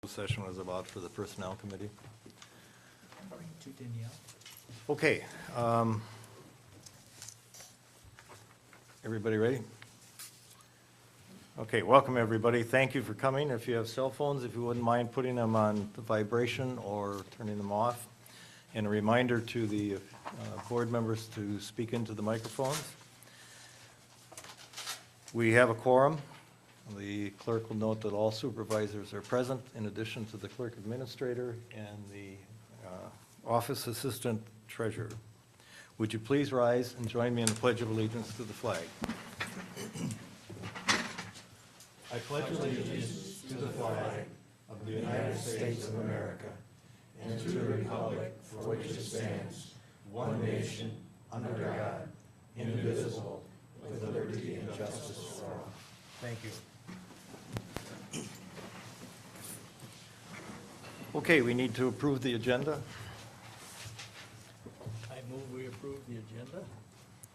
session was about for the Personnel Committee. To Danielle. Okay. Everybody ready? Okay, welcome, everybody. Thank you for coming. If you have cell phones, if you wouldn't mind putting them on vibration or turning them off. And a reminder to the board members to speak into the microphones. We have a quorum. The clerk will note that all supervisors are present, in addition to the clerk administrator and the office assistant treasurer. Would you please rise and join me in the Pledge of Allegiance to the flag? I pledge allegiance to the flag of the United States of America and to the republic for which it stands, one nation, under God, indivisible, with liberty and justice for all. Thank you. Okay, we need to approve the agenda. I move we approve the agenda.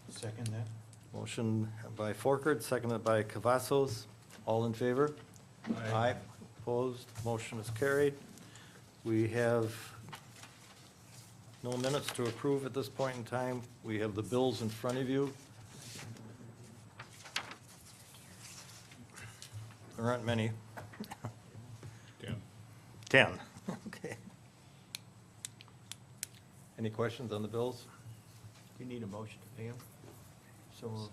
Second that. Motion by Forkert, seconded by Cavazos. All in favor? Aye. Opposed? Motion is carried. We have no minutes to approve at this point in time. We have the bills in front of you. There aren't many. 10. Okay. Any questions on the bills? You need a motion to pay them? So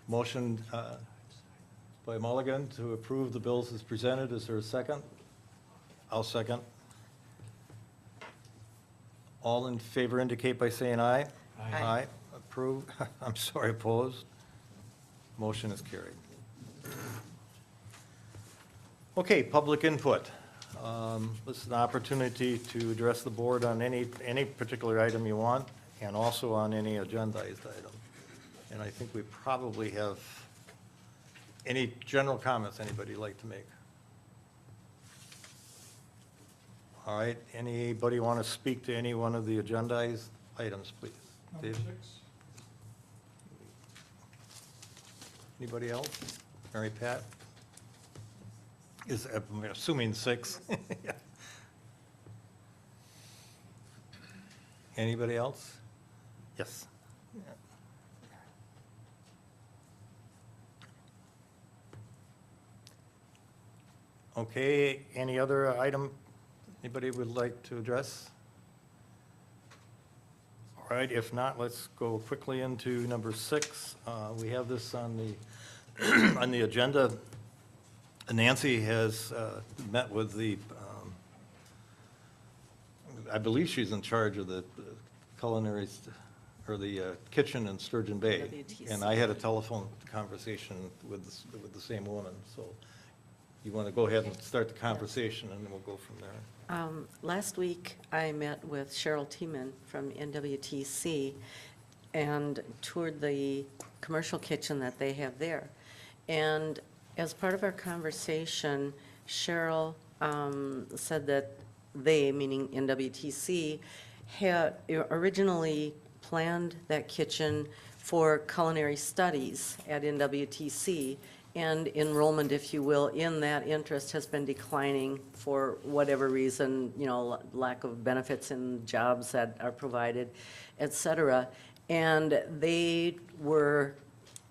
Motion by Mulligan to approve the bills as presented. Is there a second? I'll second. All in favor indicate by saying aye. Aye. Aye. Approve, I'm sorry, opposed. Motion is carried. Okay, public input. This is an opportunity to address the board on any particular item you want, and also on any agendized item. And I think we probably have any general comments anybody like to make? All right, anybody want to speak to any one of the agendized items, please? Dave? Anybody else? Mary Pat? I'm assuming 6. Yeah. Anybody else? Yes. Okay, any other item anybody would like to address? All right, if not, let's go quickly into number 6. We have this on the on the agenda. Nancy has met with the, I believe she's in charge of the culinary, or the kitchen in Sturgeon Bay. WTC. And I had a telephone conversation with the same woman, so you want to go ahead and start the conversation, and then we'll go from there. Last week, I met with Cheryl Tiemann from NWTC and toured the commercial kitchen that they have there. And as part of our conversation, Cheryl said that they, meaning NWTC, had originally planned that kitchen for culinary studies at NWTC, and enrollment, if you will, in that interest has been declining for whatever reason, you know, lack of benefits in jobs that are provided, et cetera. And they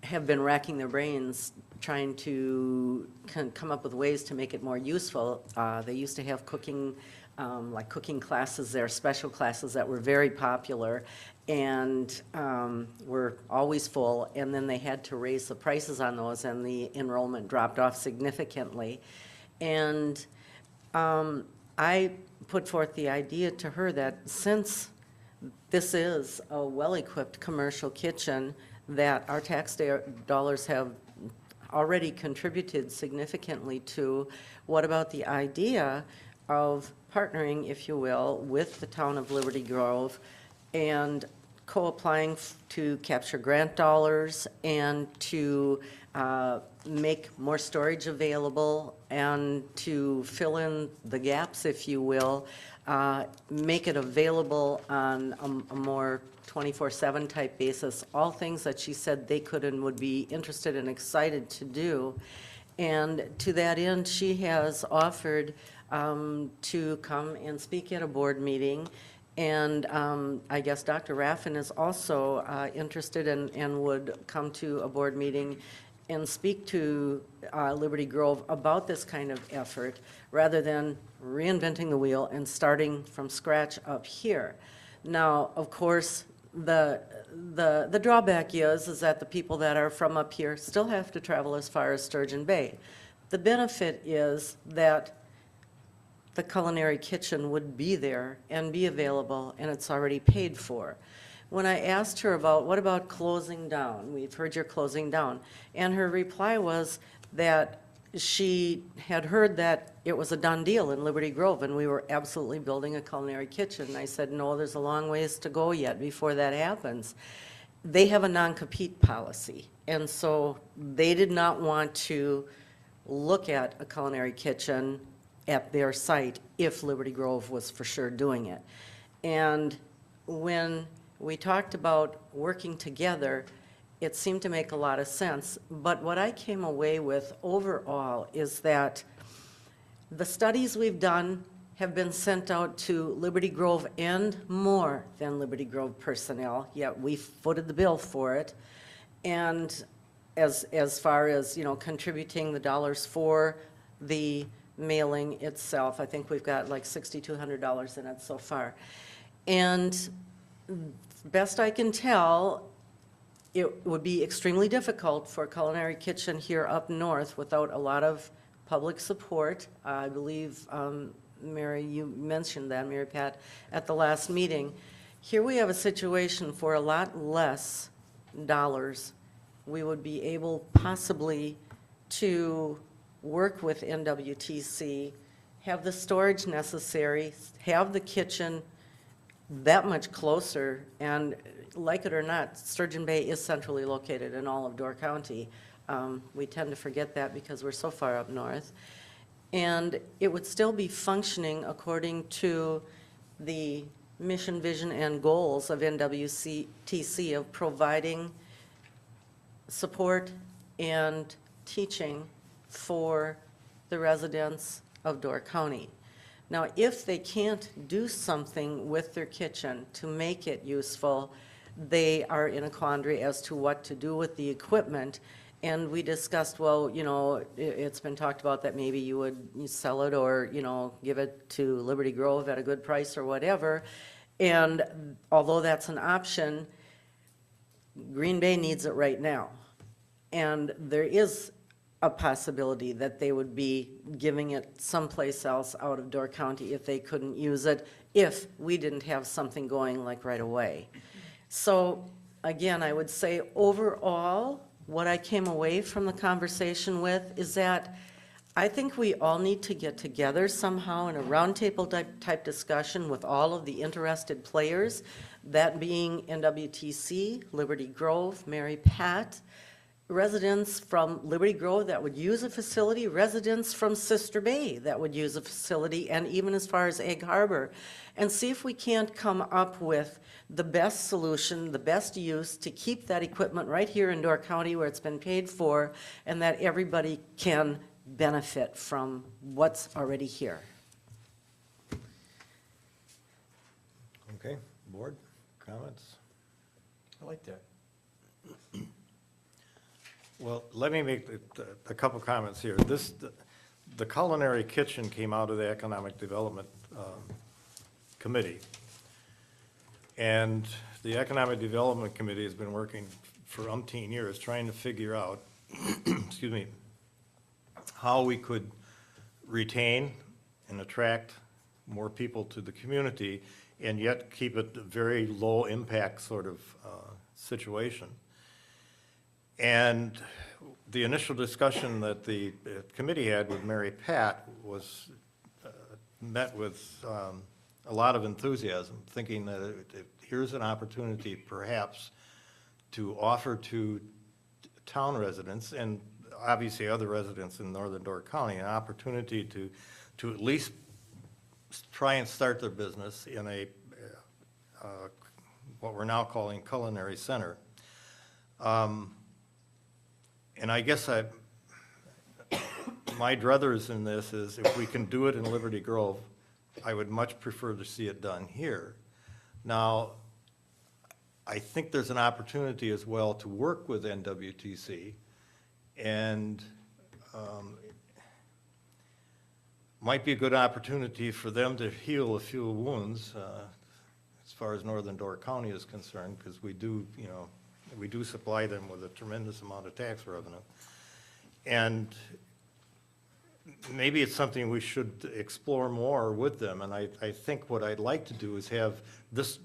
have been racking their brains trying to come up with ways to make it more useful. They used to have cooking, like cooking classes there, special classes that were very popular and were always full, and then they had to raise the prices on those, and the enrollment dropped off significantly. And I put forth the idea to her that since this is a well-equipped commercial kitchen that our tax dollars have already contributed significantly to, what about the idea of partnering, if you will, with the town of Liberty Grove and co-applying to capture grant dollars and to make more storage available and to fill in the gaps, if you will, make it available on a more 24/7 type basis, all things that she said they could and would be interested and excited to do. And to that end, she has offered to come and speak at a board meeting. And I guess Dr. Raffin is also interested and would come to a board meeting and speak to Liberty Grove about this kind of effort, rather than reinventing the wheel and starting from scratch up here. Now, of course, the drawback is that the people that are from up here still have to travel as far as Sturgeon Bay. The benefit is that the culinary kitchen would be there and be available, and it's already paid for. When I asked her about, what about closing down? We've heard you're closing down. And her reply was that she had heard that it was a done deal in Liberty Grove, and we were absolutely building a culinary kitchen. And I said, no, there's a long ways to go yet before that happens. They have a non-compete policy, and so they did not want to look at a culinary kitchen at their site if Liberty Grove was for sure doing it. And when we talked about working together, it seemed to make a lot of sense. But what I came away with overall is that the studies we've done have been sent out to Liberty Grove and more than Liberty Grove personnel, yet we footed the bill for it. And as far as, you know, contributing the dollars for the mailing itself, I think we've got like $6,200 in it so far. And best I can tell, it would be extremely difficult for a culinary kitchen here up north without a lot of public support. I believe, Mary, you mentioned that, Mary Pat, at the last meeting. Here we have a situation for a lot less dollars. We would be able possibly to work with NWTC, have the storage necessary, have the kitchen that much closer, and like it or not, Sturgeon Bay is centrally located in all of Door County. We tend to forget that because we're so far up north. And it would still be functioning according to the mission, vision, and goals of NWTC of providing support and teaching for the residents of Door County. Now, if they can't do something with their kitchen to make it useful, they are in a quandary as to what to do with the equipment. And we discussed, well, you know, it's been talked about that maybe you would sell it or, you know, give it to Liberty Grove at a good price or whatever. And although that's an option, Green Bay needs it right now. And there is a possibility that they would be giving it someplace else out of Door County if they couldn't use it, if we didn't have something going like right away. So again, I would say overall, what I came away from the conversation with is that I think we all need to get together somehow in a roundtable type discussion with all of the interested players, that being NWTC, Liberty Grove, Mary Pat, residents from Liberty Grove that would use a facility, residents from Sister Bay that would use a facility, and even as far as Egg Harbor, and see if we can't come up with the best solution, the best use to keep that equipment right here in Door County where it's been paid for, and that everybody can benefit from what's already here. Okay, board, comments? I like that. Well, let me make a couple comments here. The culinary kitchen came out of the Economic Development Committee. And the Economic Development Committee has been working for umpteen years trying to figure out, excuse me, how we could retain and attract more people to the community and yet keep it a very low impact sort of situation. And the initial discussion that the committee had with Mary Pat was met with a lot of enthusiasm, thinking that here's an opportunity perhaps to offer to town residents and obviously other residents in northern Door County an opportunity to at least try and start their business in a what we're now calling culinary center. And I guess my druthers in this is if we can do it in Liberty Grove, I would much prefer to see it done here. Now, I think there's an opportunity as well to work with NWTC, and might be a good opportunity for them to heal a few wounds as far as Northern Door County is concerned, because we do, we do supply them with a tremendous amount of tax revenue. And maybe it's something we should explore more with them, and I think what I'd like to do is have this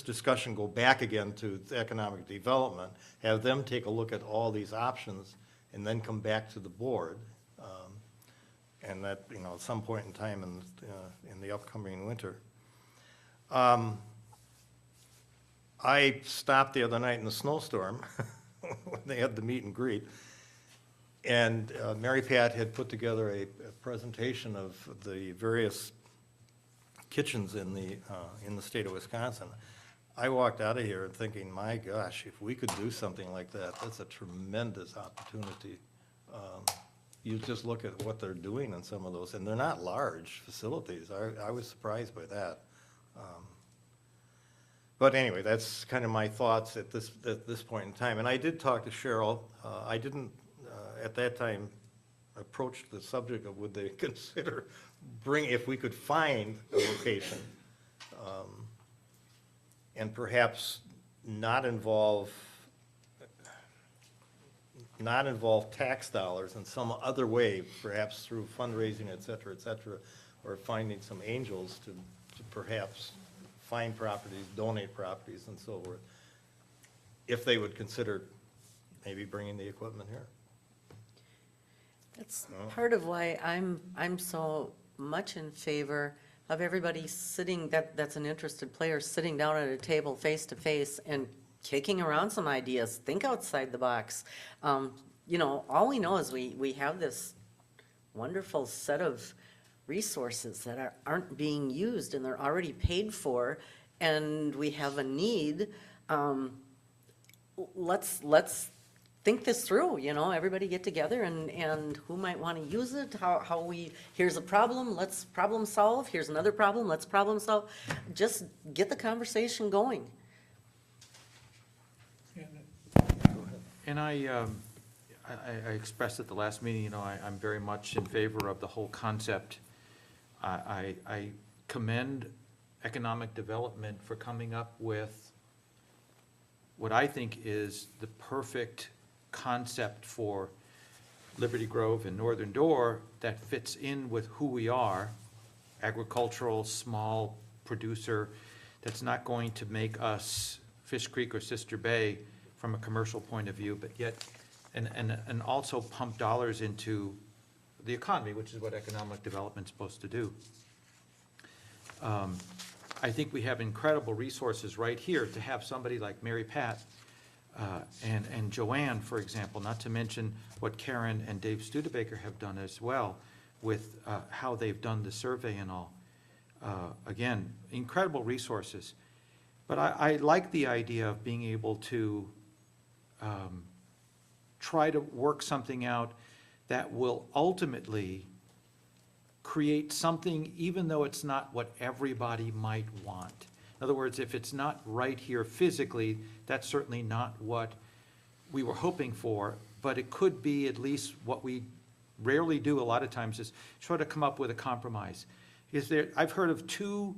discussion go back again to economic development, have them take a look at all these options, and then come back to the board. And that, at some point in time in the upcoming winter. I stopped the other night in the snowstorm when they had the meet and greet. And Mary Pat had put together a presentation of the various kitchens in the state of Wisconsin. I walked out of here thinking, my gosh, if we could do something like that, that's a tremendous opportunity. You just look at what they're doing in some of those, and they're not large facilities. I was surprised by that. But anyway, that's kind of my thoughts at this point in time. And I did talk to Cheryl. I didn't, at that time, approach the subject of would they consider if we could find a location, and perhaps not involve tax dollars in some other way, perhaps through fundraising, et cetera, or finding some angels to perhaps find properties, donate properties, and so forth, if they would consider maybe bringing the equipment here. That's part of why I'm so much in favor of everybody sitting, that's an interested player, sitting down at a table face to face and kicking around some ideas, think outside the box. All we know is we have this wonderful set of resources that aren't being used and they're already paid for, and we have a need. Let's think this through, everybody get together and who might want to use it, here's a problem, let's problem solve, here's another problem, let's problem solve. Just get the conversation going. And I expressed at the last meeting, I'm very much in favor of the whole concept. I commend economic development for coming up with what I think is the perfect concept for Liberty Grove and Northern Door that fits in with who we are, agricultural, small producer, that's not going to make us Fish Creek or Sister Bay from a commercial point of view, but yet, and also pump dollars into the economy, which is what economic development's supposed to do. I think we have incredible resources right here to have somebody like Mary Pat and Joanne, for example, not to mention what Karen and Dave Studebaker have done as well with how they've done the survey and all. Again, incredible resources. But I like the idea of being able to try to work something out that will ultimately create something, even though it's not what everybody might want. In other words, if it's not right here physically, that's certainly not what we were hoping for, but it could be at least what we rarely do a lot of times is try to come up with a compromise. I've heard of two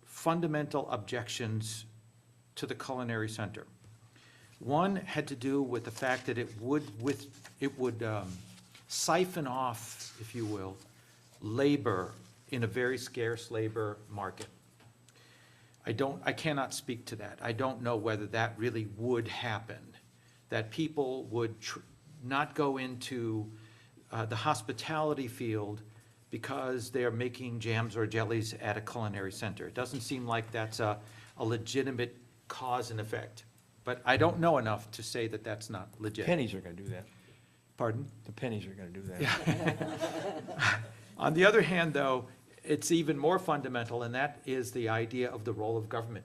fundamental objections to the culinary center. One had to do with the fact that it would siphon off, if you will, labor in a very scarce labor market. I cannot speak to that. I don't know whether that really would happen, that people would not go into the hospitality field because they're making jams or jellies at a culinary center. It doesn't seem like that's a legitimate cause and effect. But I don't know enough to say that that's not legit. Pennies are going to do that. Pardon? The pennies are going to do that. On the other hand, though, it's even more fundamental, and that is the idea of the role of government.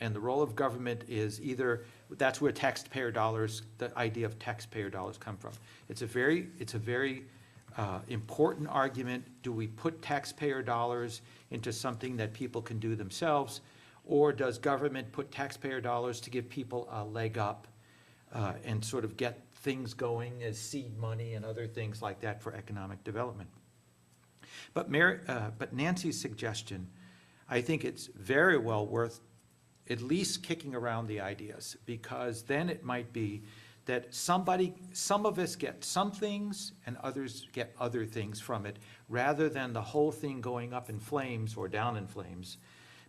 And the role of government is that's where taxpayer dollars, the idea of taxpayer dollars come from. It's a very important argument. Do we put taxpayer dollars into something that people can do themselves? Or does government put taxpayer dollars to give people a leg up and sort of get things going as seed money and other things like that for economic development? But Nancy's suggestion, I think it's very well worth at least kicking around the ideas, because then it might be that some of us get some things and others get other things from it, rather than the whole thing going up in flames or down in flames,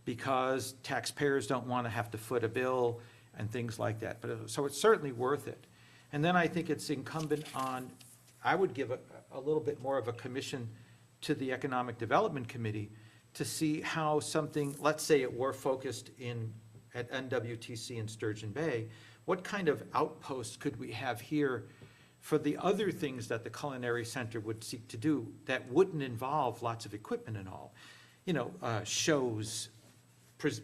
because taxpayers don't want to have to foot a bill and things like that. But, so it's certainly worth it. And then I think it's incumbent on, I would give a little bit more of a commission to the Economic Development Committee to see how something, let's say it were focused at NWTC in Sturgeon Bay, what kind of outposts could we have here for the other things that the Culinary Center would seek to do that wouldn't involve lots of equipment and all? You know, shows,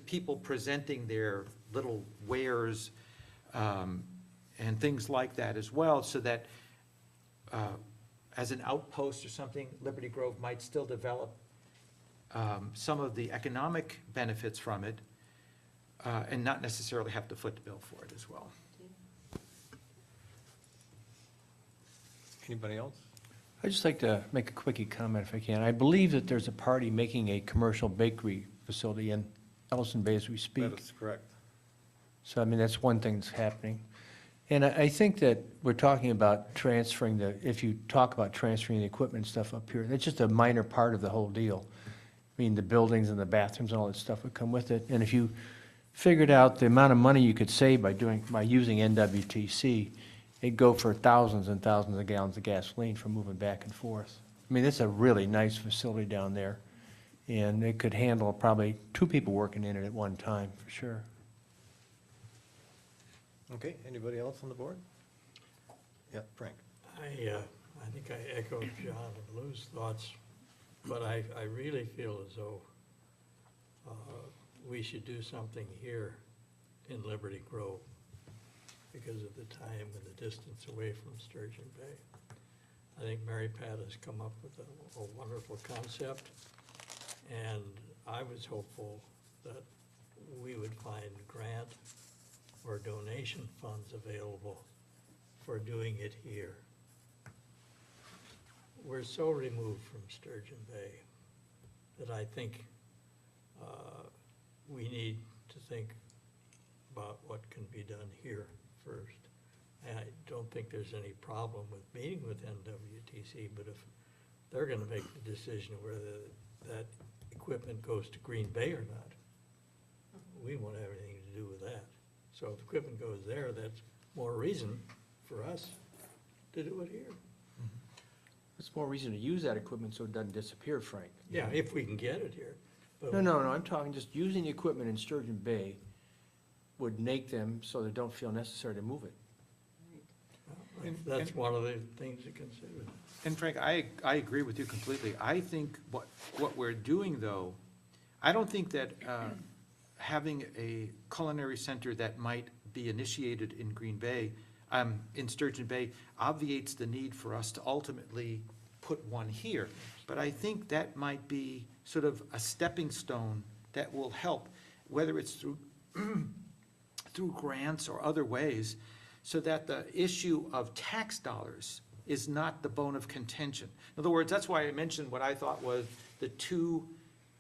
people presenting their little wares, and things like that as well, so that as an outpost or something, Liberty Grove might still develop some of the economic benefits from it, and not necessarily have to foot the bill for it as well. Anybody else? I'd just like to make a quickie comment if I can. I believe that there's a party making a commercial bakery facility in Ellison Bay as we speak. That is correct. So, I mean, that's one thing that's happening. And I think that we're talking about transferring if you talk about transferring the equipment and stuff up here, that's just a minor part of the whole deal. I mean, the buildings and the bathrooms and all that stuff would come with it. And if you figured out the amount of money you could save by using NWTC, it'd go for thousands and thousands of gallons of gasoline for moving back and forth. I mean, it's a really nice facility down there, and it could handle probably 2 people working in it at one time, for sure. Okay, anybody else on the board? Yeah, Frank. I think I echo John and Lou's thoughts, but I really feel as though we should do something here in Liberty Grove because of the time and the distance away from Sturgeon Bay. I think Mary Pat has come up with a wonderful concept, and I was hopeful that we would find grant or donation funds available for doing it here. We're so removed from Sturgeon Bay that I think we need to think about what can be done here first. And I don't think there's any problem with meeting with NWTC, but if they're gonna make the decision whether that equipment goes to Green Bay or not, we won't have anything to do with that. So if equipment goes there, that's more reason for us to do it here. It's more reason to use that equipment so it doesn't disappear, Frank. Yeah, if we can get it here. But No, I'm talking just using the equipment in Sturgeon Bay would make them so they don't feel necessary to move it. That's one of the things to consider. And Frank, I agree with you completely. I think what we're doing, though, I don't think that having a culinary center that might be initiated in Green Bay, in Sturgeon Bay, obviates the need for us to ultimately put one here. But I think that might be sort of a stepping stone that will help, whether it's through through grants or other ways, so that the issue of tax dollars is not the bone of contention. In other words, that's why I mentioned what I thought was the 2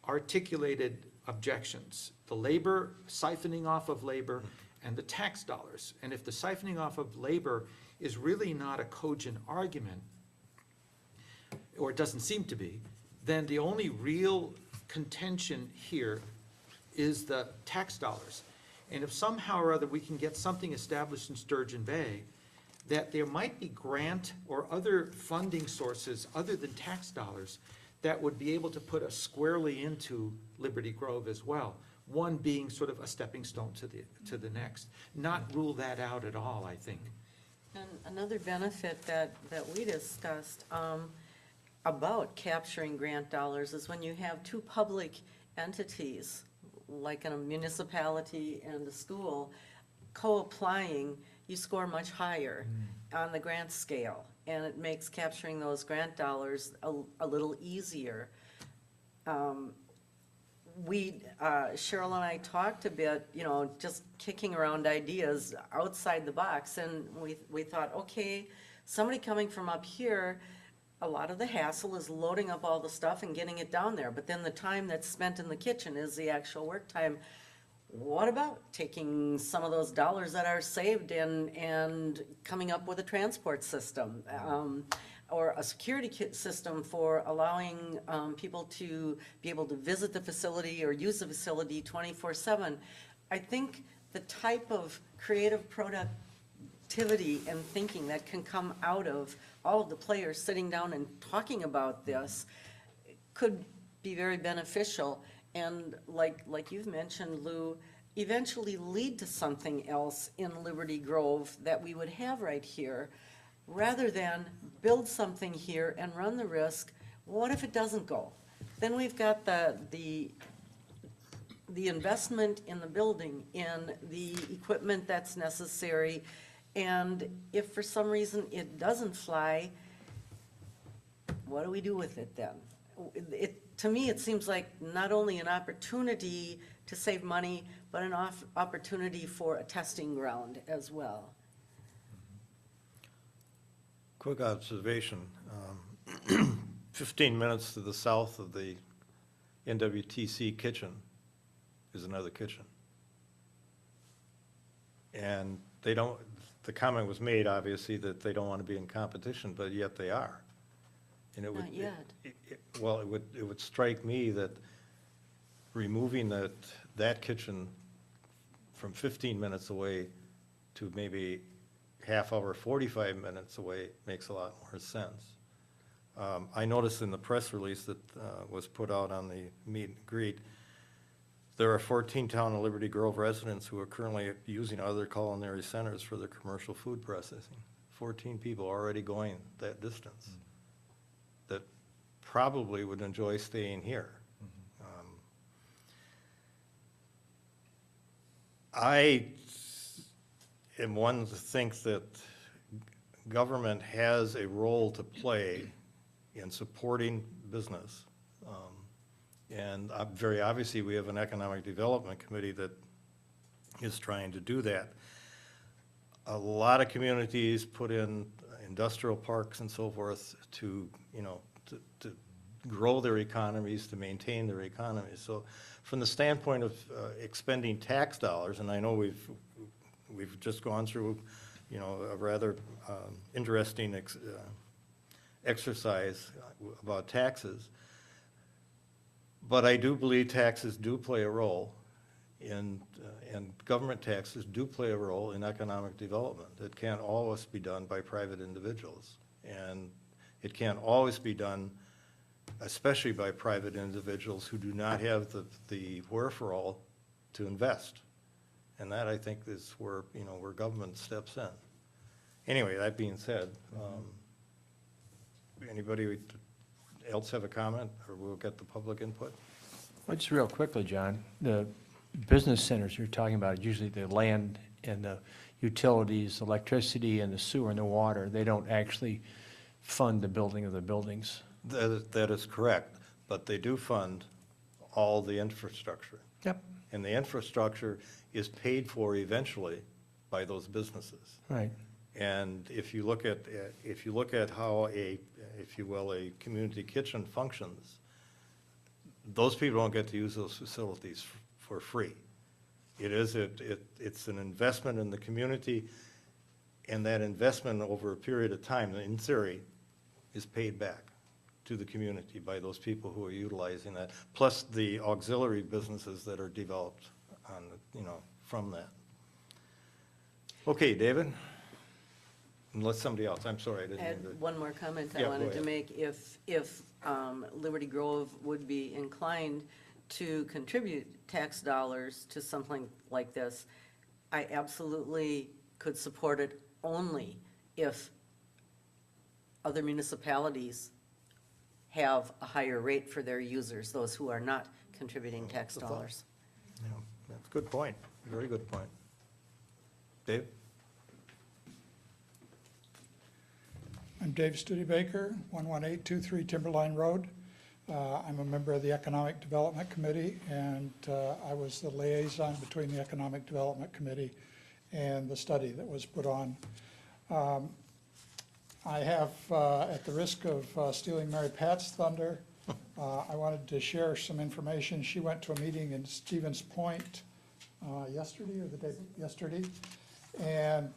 articulated objections: the labor, siphoning off of labor, and the tax dollars. And if the siphoning off of labor is really not a cogent argument, or it doesn't seem to be, then the only real contention here is the tax dollars. And if somehow or other we can get something established in Sturgeon Bay, that there might be grant or other funding sources other than tax dollars that would be able to put us squarely into Liberty Grove as well. One being sort of a stepping stone to the next. Not rule that out at all, I think. And another benefit that we discussed about capturing grant dollars is when you have 2 public entities, like in a municipality and a school, co-applying, you score much higher on the grant scale, and it makes capturing those grant dollars a little easier. Cheryl and I talked a bit, just kicking around ideas outside the box, and we thought, okay, somebody coming from up here, a lot of the hassle is loading up all the stuff and getting it down there, but then the time that's spent in the kitchen is the actual work time. What about taking some of those dollars that are saved and coming up with a transport system? Or a security system for allowing people to be able to visit the facility or use the facility 24/7. I think the type of creative productivity and thinking that can come out of all of the players sitting down and talking about this could be very beneficial, and like you've mentioned, Lou, eventually lead to something else in Liberty Grove that we would have right here, rather than build something here and run the risk, what if it doesn't go? Then we've got the investment in the building, in the equipment that's necessary, and if for some reason it doesn't fly, what do we do with it then? To me, it seems like not only an opportunity to save money, but an opportunity for a testing ground as well. Quick observation, 15 minutes to the south of the NWTC kitchen is another kitchen. And they don't, the comment was made, obviously, that they don't want to be in competition, but yet they are. And it would. Not yet. Well, it would strike me that removing that kitchen from 15 minutes away to maybe half hour, 45 minutes away makes a lot more sense. I noticed in the press release that was put out on the meet and greet, there are 14 Town of Liberty Grove residents who are currently using other culinary centers for their commercial food processing. 14 people already going that distance that probably would enjoy staying here. I am one to think that government has a role to play in supporting business. And very obviously, we have an economic development committee that is trying to do that. A lot of communities put in industrial parks and so forth to grow their economies, to maintain their economies. So from the standpoint of expending tax dollars, and I know we've just gone through, a rather interesting exercise about taxes. But I do believe taxes do play a role in, and government taxes do play a role in economic development. It can't always be done by private individuals. And it can't always be done, especially by private individuals who do not have the wherewithal to invest. And that, I think, is where, where government steps in. Anyway, that being said, anybody else have a comment, or we'll get the public input? Well, just real quickly, John, the business centers you're talking about, usually the land and the utilities, electricity and the sewer and the water, they don't actually fund the building of the buildings. That is correct, but they do fund all the infrastructure. Yep. And the infrastructure is paid for eventually by those businesses. Right. And if you look at how if you will, a community kitchen functions, those people don't get to use those facilities for free. It's an investment in the community, and that investment over a period of time, in theory, is paid back to the community by those people who are utilizing that, plus the auxiliary businesses that are developed on, from that. Okay, David? Unless somebody else, I'm sorry, I didn't I mean had to. one more comment Yeah, I go wanted to ahead. make. If Liberty Grove would be inclined to contribute tax dollars to something like this, I absolutely could support it only if other municipalities have a higher rate for their users, those who are not contributing tax Good thought. dollars. Yeah, that's a good point, very good point. Dave? Dave Studebaker, 11823 Timberline Road. I'm a member of the Economic Development Committee, and I was the liaison between the Economic Development Committee and the study that was put on. I have, at the risk of stealing Mary Pat's thunder, I wanted to share some information. She went to a meeting in Stevens Point yesterday or the day yesterday, and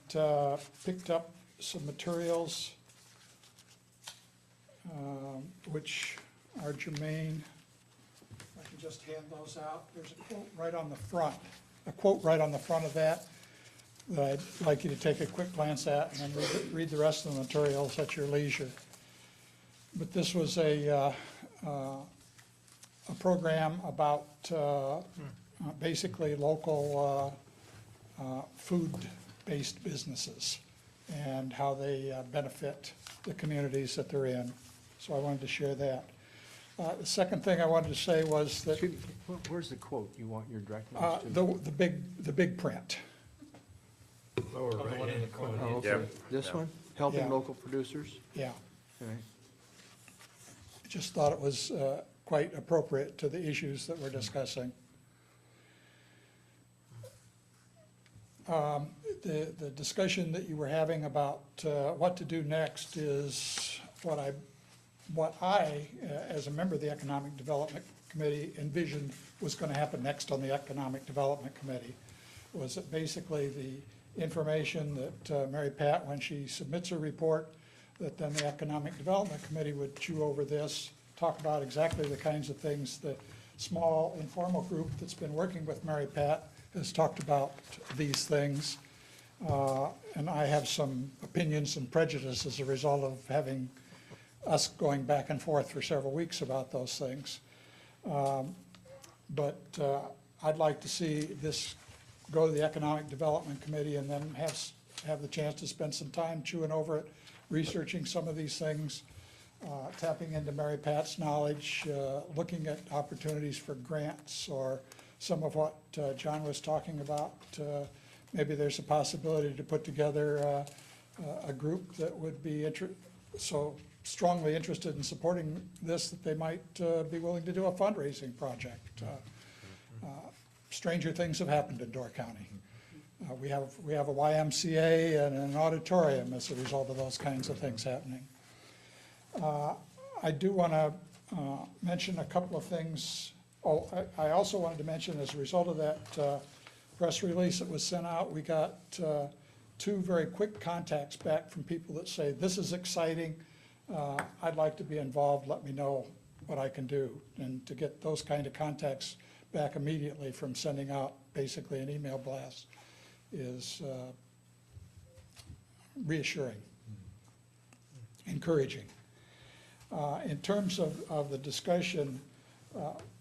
picked up some materials which are germane. I can just hand those out. There's a quote right on the front, of that I'd like you to take a quick glance at, and then read the rest of the materials at your leisure. But this was a program about basically local food-based businesses and how they benefit the communities that they're in. So I wanted to share that. The second thing I wanted to say was that Excuse me, where's the quote you want your directing us to? the big print. Lower right-hand corner. Oh, okay. This one? Helping Yeah. local producers? Yeah, All right. just thought it was quite appropriate to the issues that we're discussing. The discussion that you were having about what to do next is what I, as a member of the Economic Development Committee, envisioned was going to happen next on the Economic Development Committee, was that basically the information that Mary Pat, when she submits her report, that then the Economic Development Committee would chew over this, talk about exactly the kinds of things the small informal group that's been working with Mary Pat has talked about these things. And I have some opinions and prejudice as a result of having us going back and forth for several weeks about those things. But I'd like to see this go to the Economic Development Committee and then have the chance to spend some time chewing over it, researching some of these things, tapping into Mary Pat's knowledge, looking at opportunities for grants or some of what John was talking about. Maybe there's a possibility to put together a group that would be so strongly interested in supporting this that they might be willing to do a fundraising project. Stranger things have happened in Door County. We have a YMCA and an auditorium as a result of those kinds of things happening. I do want to mention a couple of things. Oh, I also wanted to mention, as a result of that press release that was sent out, we got two very quick contacts back from people that say, this is exciting, I'd like to be involved, let me know what I can do. And to get those kind of contacts back immediately from sending out basically an email blast is reassuring, encouraging. In terms of the discussion,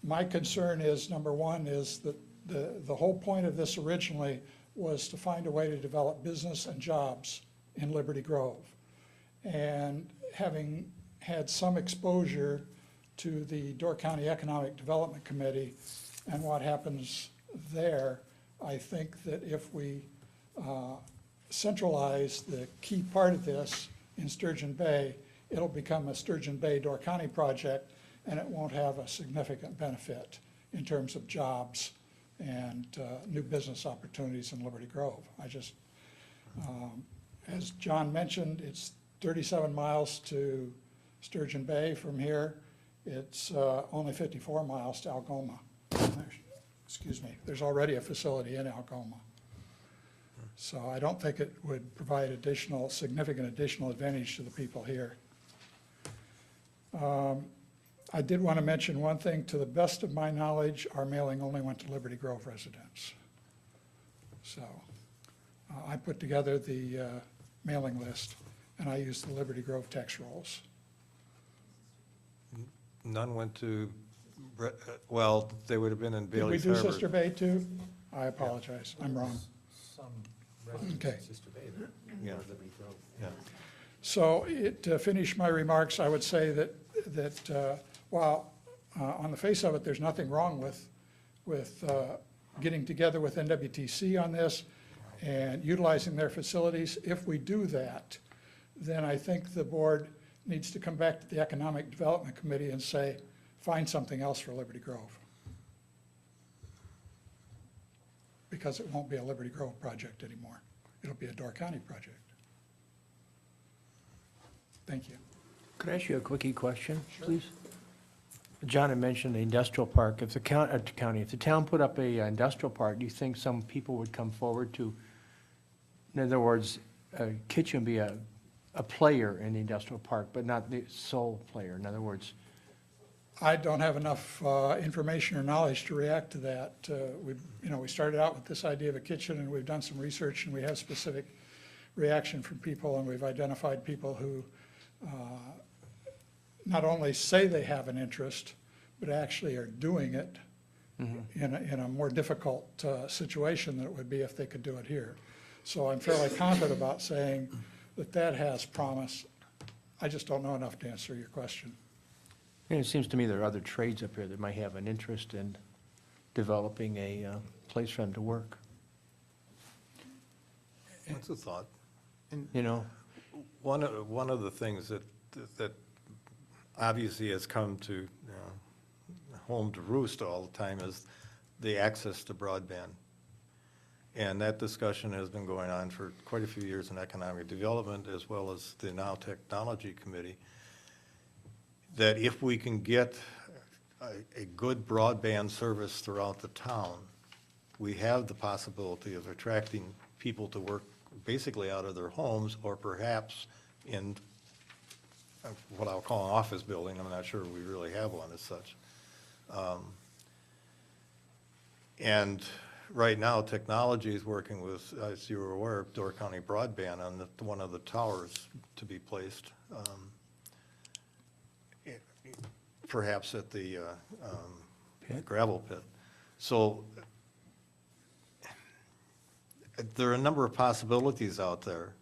my concern is, number one, is that the whole point of this originally was to find a way to develop business and jobs in Liberty Grove. And having had some exposure to the Door County Economic Development Committee and what happens there, I think that if we centralize the key part of this in Sturgeon Bay, it'll become a Sturgeon Bay Door County project, and it won't have a significant benefit in terms of jobs and new business opportunities in Liberty Grove. I just, as John mentioned, it's 37 miles to Sturgeon Bay from here. It's only 54 miles to Algoma. Excuse me, there's already a facility in Algoma. So I don't think it would provide significant additional advantage to the people here. I did want to mention one thing. To the best of my knowledge, our mailing only went to Liberty Grove residents. So I put together the mailing list, and I used the Liberty Grove text rolls. None went to, well, they would have been in Did we Bailey's do Harbor. Sister Bay too? I apologize, I'm wrong. Some Okay. residents, Sister Bay, that Yeah. are Liberty Grove. Yeah. So to finish my remarks, I would say that while on the face of it, there's nothing wrong with getting together with NWTC on this and utilizing their facilities, if we do that, then I think the board needs to come back to the Economic Development Committee and say, find something else for Liberty Grove. Because it won't be a Liberty Grove project anymore. It'll be a Door County project. Thank you. Could I ask you a quickie question, please? John had mentioned the industrial park. If the if the town put up a industrial park, do you think some people would come forward to, in other words, Kitchen be a player in the industrial park, but not the sole player? In other words, I don't have enough information or knowledge to react to that. We started out with this idea of a kitchen, and we've done some research, and we have specific reaction from people, and we've identified people who not only say they have an interest, but actually are doing it in a more difficult situation than it would be if they could do it here. So I'm fairly confident about saying that that has promise. I just don't know enough to answer your question. and it seems to me there are other trades up here that might have an interest in developing a place for them to work, That's a thought. you know? One of the things that obviously has come to, home to roost all the time is the access to broadband. And that discussion has been going on for quite a few years in economic development, as well as the Now Technology Committee, that if we can get a good broadband service throughout the town, we have the possibility of attracting people to work basically out of their homes, or perhaps in what I'll call an office building. I'm not sure we really have one as such. And right now, technology is working with, as you were aware, Door County Broadband on one of the towers to be placed, perhaps at the gravel pit. So there are a number of possibilities out there.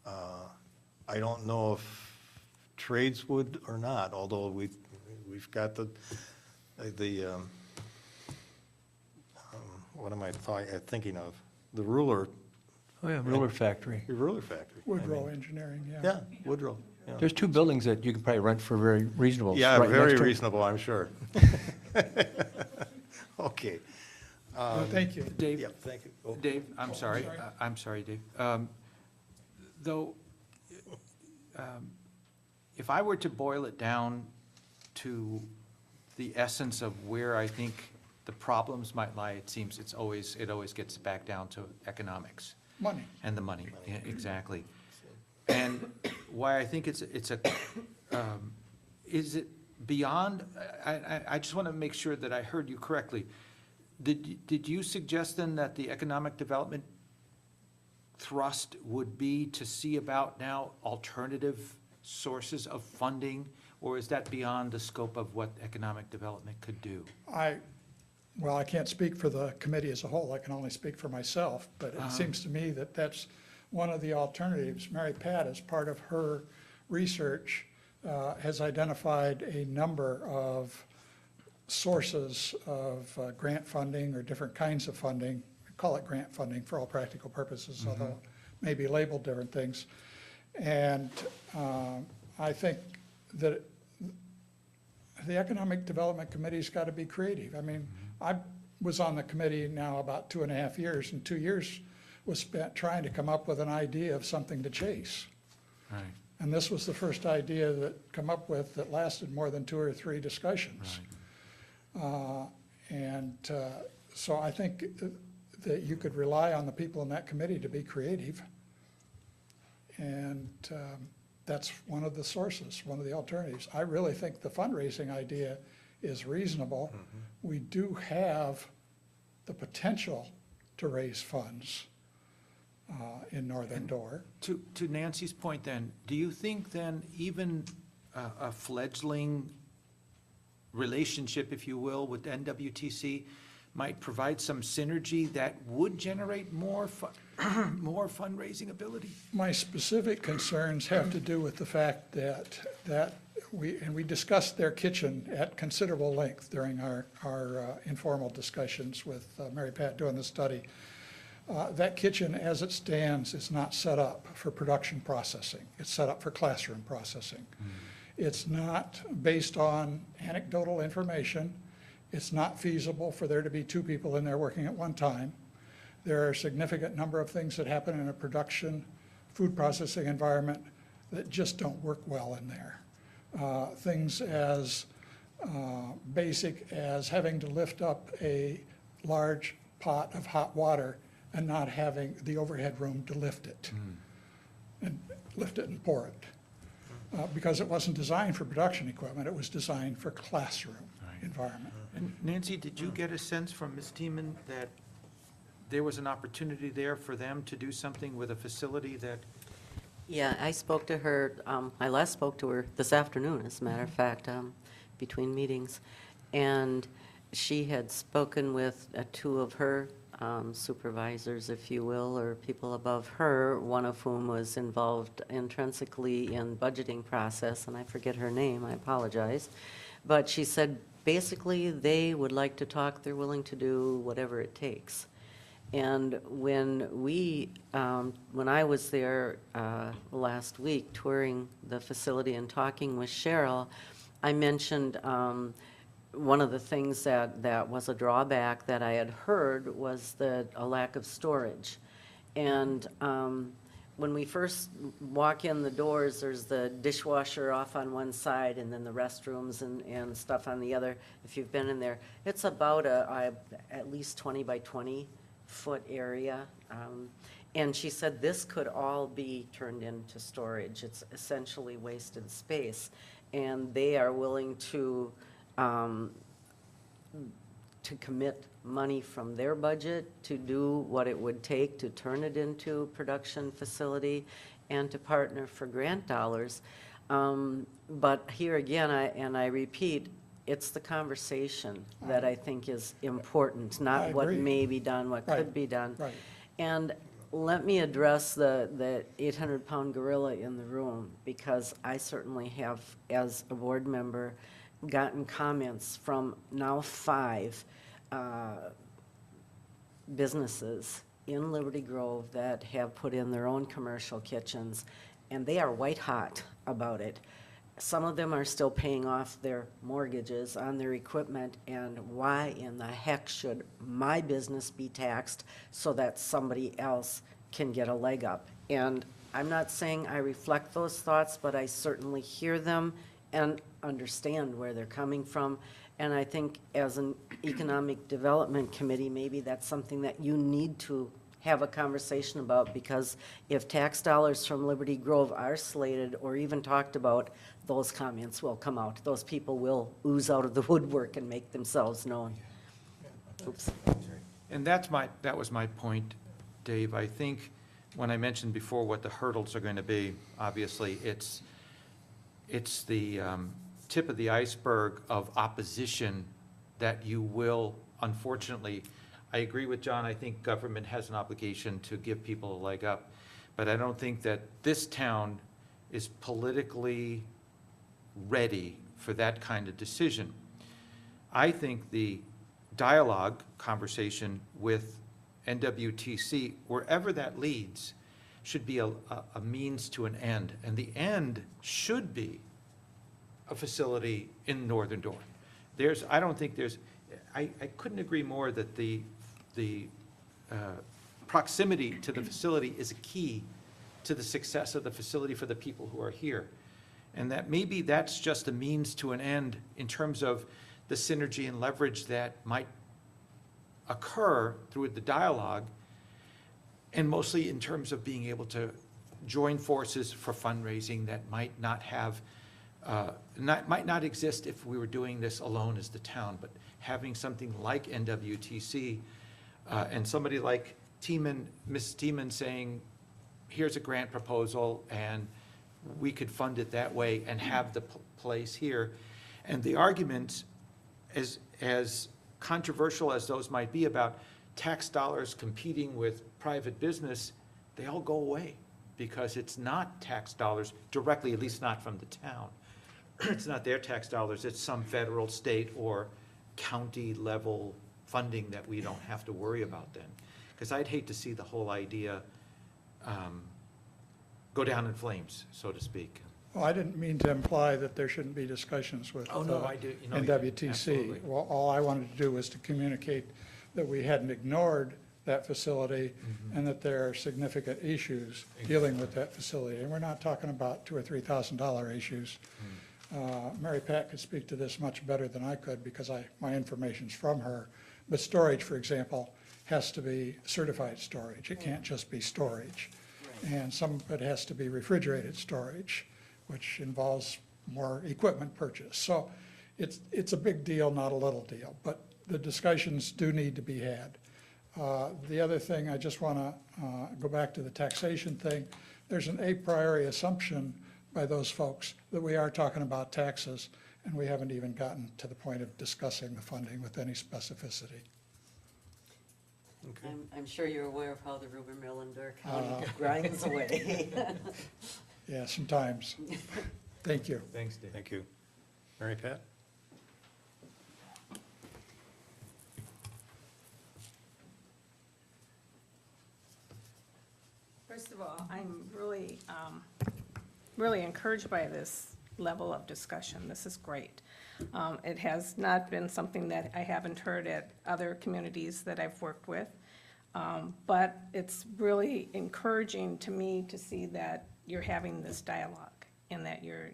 I don't know if trades would or not, although we've got the what am I thinking of? The ruler, Oh, yeah, ruler factory. the ruler factory. I Woodrow mean, Engineering, yeah. Yeah, Woodrow, yeah. There's two buildings that you can probably rent for very reasonable. Yeah, right very next to it. reasonable, I'm sure. Okay. Well, thank you. Dave, Yeah, thank you. Oh, Dave, I'm sorry, Dave. Though, if I were to boil it down to the essence of where I think the problems might lie, it seems it always gets back down to economics Money. and the money, yeah, exactly. And why I think is it beyond, I just want to make sure that I heard you correctly. Did you suggest then that the economic development thrust would be to see about now alternative sources of funding? Or is that beyond the scope of what economic development could do? Well, I can't speak for the committee as a whole. I can only speak for myself, but it seems to me that that's one of the alternatives. Mary Pat, as part of her research, has identified a number of sources of grant funding or different kinds of funding. I call it grant funding for all practical purposes, although it may be labeled different things. And I think that the Economic Development Committee's got to be creative. I mean, I was on the committee now about 2.5 years, and 2 years was spent trying to come up with an idea of something to chase. Right. And this was the first idea that come up with that lasted more than 2 or 3 discussions. So I think that you could rely on the people in that committee to be creative. And that's one of the sources, one of the alternatives. I really think the fundraising idea is reasonable. We do have the potential to raise funds in Northern Door. To Nancy's point then, do you think then even a fledgling relationship, if you will, with NWTC might provide some synergy that would generate more more fundraising ability? My specific concerns have to do with the fact that we discussed their kitchen at considerable length during our informal discussions with Mary Pat doing the study. That kitchen, as it stands, is not set up for production processing. It's set up for classroom processing. It's not based on anecdotal information. It's not feasible for there to be 2 people in there working at one time. There are a significant number of things that happen in a production food processing environment that just don't work well in there. Things as basic as having to lift up a large pot of hot water and not having the overhead room to lift it. And lift it and pour it. Because it wasn't designed for production equipment, it was designed for classroom environment. And Nancy, did you get a sense from Ms. Teeman that there was an opportunity there for them to do something with a facility that, Yeah, I spoke to her, I last spoke to her this afternoon, as a matter of fact, between meetings. And she had spoken with 2 of her supervisors, if you will, or people above her, one of whom was involved intrinsically in budgeting process, and I forget her name, I apologize. But she said, basically, they would like to talk, they're willing to do whatever it takes. And when I was there last week touring the facility and talking with Cheryl, I mentioned one of the things that was a drawback that I had heard was a lack of storage. And when we first walk in the doors, there's the dishwasher off on one side and then the restrooms and stuff on the other. If you've been in there, it's about at least 20 by 20 foot area. And she said this could all be turned into storage. It's essentially wasted space. And they are willing to commit money from their budget to do what it would take to turn it into a production facility and to partner for grant dollars. But here again, I repeat, it's the conversation that I think is important, I not what agree. may be done, what Right, could be done. right. And let me address the 800-pound gorilla in the room, because I certainly have, as a board member, gotten comments from now 5 businesses in Liberty Grove that have put in their own commercial kitchens, and they are white hot about it. Some of them are still paying off their mortgages on their equipment, and why in the heck should my business be taxed so that somebody else can get a leg up? And I'm not saying I reflect those thoughts, but I certainly hear them and understand where they're coming from. And I think as an economic development committee, maybe that's something that you need to have a conversation about, because if tax dollars from Liberty Grove are slated or even talked about, those comments will come out. Those people will ooze out of the woodwork and make themselves known. Oops. and that was my point, Dave. I think when I mentioned before what the hurdles are going to be, obviously, it's the tip of the iceberg of opposition that you will, unfortunately, I agree with John, I think government has an obligation to give people a leg up, but I don't think that this town is politically ready for that kind of decision. I think the dialogue, conversation with NWTC, wherever that leads, should be a means to an end, and the end should be a facility in Northern Dorn. I don't think I couldn't agree more that the proximity to the facility is a key to the success of the facility for the people who are here. And that maybe that's just a means to an end in terms of the synergy and leverage that might occur through the dialogue, and mostly in terms of being able to join forces for fundraising that might not have, might not exist if we were doing this alone as the town, but having something like NWTC and somebody like Ms. Teeman saying, here's a grant proposal and we could fund it that way and have the place here. And the arguments, as controversial as those might be about tax dollars competing with private business, they all go away because it's not tax dollars directly, at least not from the town. It's not their tax dollars, it's some federal, state, or county level funding that we don't have to worry about then. because I'd hate to see the whole idea go down in flames, so to speak. Well, I didn't mean to imply that there shouldn't be discussions with Oh, no, I do, you know, NWTC. absolutely. Well, all I wanted to do was to communicate that we hadn't ignored that facility Mm-hmm. and that there are significant issues dealing with that facility. And we're not talking about $2,000 or $3,000 issues. Mary Pat could speak to this much better than I could because my information's from her. But storage, for example, has to be certified storage. It can't just be storage. And some of it has to be refrigerated storage, which involves more equipment purchase. So it's a big deal, not a little deal, but the discussions do need to be had. The other thing, I just want to go back to the taxation thing. There's an a priori assumption by those folks that we are talking about taxes, and we haven't even gotten to the point of discussing the funding with any specificity. I'm sure you're aware of how the rumor mill in Door County grinds away. Yeah, sometimes. Thank you. Thanks, Dave. Thank you. Mary Pat? First of all, I'm really, really encouraged by this level of discussion. This is great. It has not been something that I haven't heard at other communities that I've worked with. But it's really encouraging to me to see that you're having this dialogue and that you're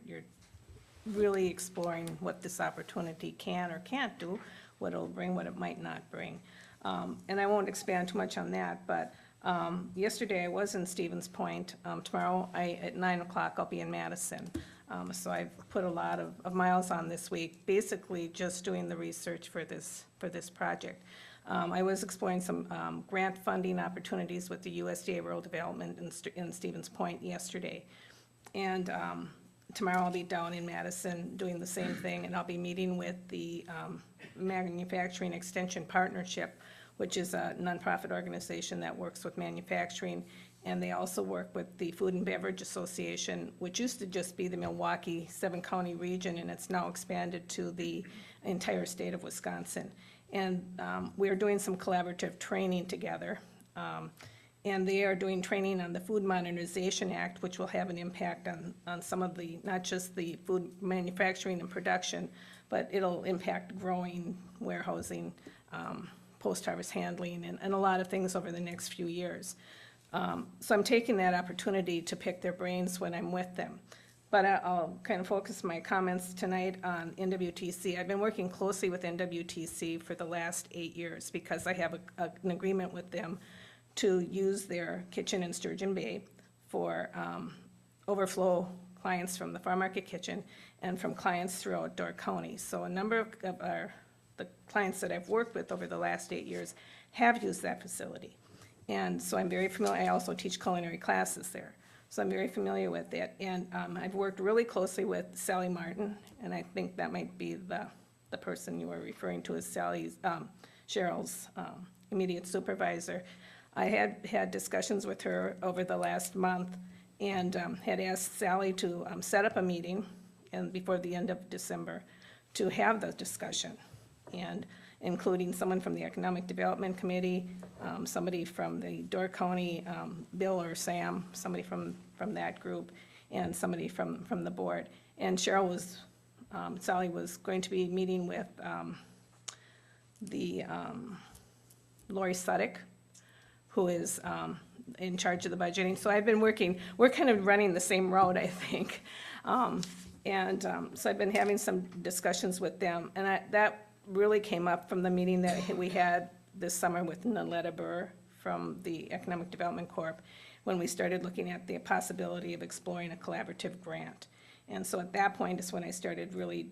really exploring what this opportunity can or can't do, what it'll bring, what it might not bring. And I won't expand too much on that, but yesterday I was in Stevens Point. Tomorrow at 9 o'clock I'll be in Madison. So I've put a lot of miles on this week, basically just doing the research for this project. I was exploring some grant funding opportunities with the USDA Rural Development in Stevens Point yesterday. And tomorrow I'll be down in Madison doing the same thing, and I'll be meeting with the Manufacturing Extension Partnership, which is a nonprofit organization that works with manufacturing. And they also work with the Food and Beverage Association, which used to just be the Milwaukee 7-county region, and it's now expanded to the entire state of Wisconsin. And we are doing some collaborative training together. And they are doing training on the Food Modernization Act, which will have an impact on some of the, not just the food manufacturing and production, but it'll impact growing, warehousing, post-harvest handling, and a lot of things over the next few years. So I'm taking that opportunity to pick their brains when I'm with them. But I'll kind of focus my comments tonight on NWTC. I've been working closely with NWTC for the last 8 years because I have an agreement with them to use their kitchen in Sturgeon Bay for overflow clients from the Farm Market Kitchen and from clients throughout Door County. So a number of the clients that I've worked with over the last 8 years have used that facility. And so I'm very familiar. I also teach culinary classes there. So I'm very familiar with it. And I've worked really closely with Sally Martin, and I think that might be the person you were referring to as Cheryl's immediate supervisor. I had discussions with her over the last month and had asked Sally to set up a meeting and before the end of December to have the discussion, and including someone from the Economic Development Committee, somebody from the Door County, Bill or Sam, somebody from that group, and somebody from the board. And Sally was going to be meeting with Lori Suddick, who is in charge of the budgeting. So I've been we're kind of running the same road, I think. So I've been having some discussions with them, and that really came up from the meeting that we had this summer with Naletta Burr from the Economic Development Corp, when we started looking at the possibility of exploring a collaborative grant. And so at that point is when I started really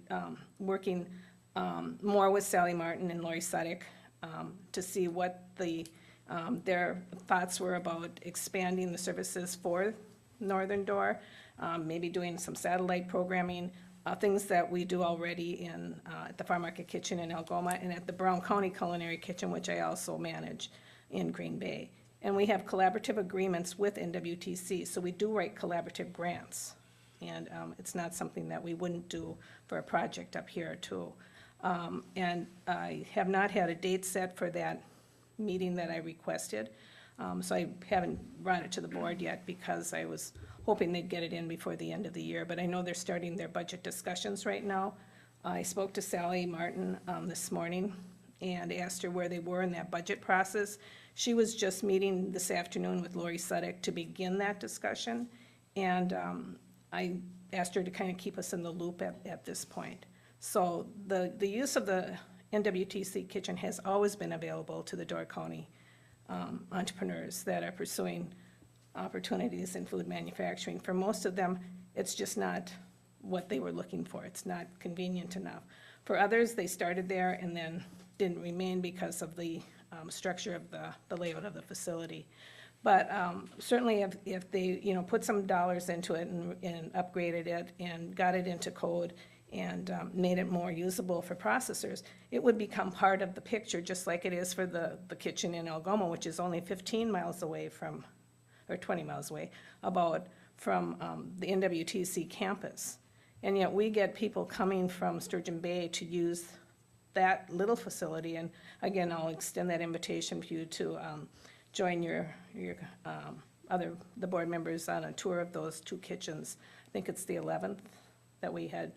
working more with Sally Martin and Lori Suddick to see what their thoughts were about expanding the services for Northern Door, maybe doing some satellite programming, things that we do already at the Farm Market Kitchen in Algoma and at the Brown County Culinary Kitchen, which I also manage in Green Bay. And we have collaborative agreements with NWTC, so we do write collaborative grants. And it's not something that we wouldn't do for a project up here too. And I have not had a date set for that meeting that I requested. So I haven't brought it to the board yet because I was hoping they'd get it in before the end of the year, but I know they're starting their budget discussions right now. I spoke to Sally Martin this morning and asked her where they were in that budget process. She was just meeting this afternoon with Lori Sudek to begin that discussion, and I asked her to kind of keep us in the loop at this point. So the use of the NWTC kitchen has always been available to the Door County entrepreneurs that are pursuing opportunities in food manufacturing. For most of them, it's just not what they were looking for. It's not convenient enough. For others, they started there and then didn't remain because of the structure of the layout of the facility. But certainly if they, put some dollars into it and upgraded it and got it into code and made it more usable for processors, it would become part of the picture, just like it is for the kitchen in Algoma, which is only 15 miles away from, or 20 miles away, from the NWTC campus. And yet we get people coming from Sturgeon Bay to use that little facility. And again, I'll extend that invitation for you to join the board members on a tour of those two kitchens. I think it's the 11th that we had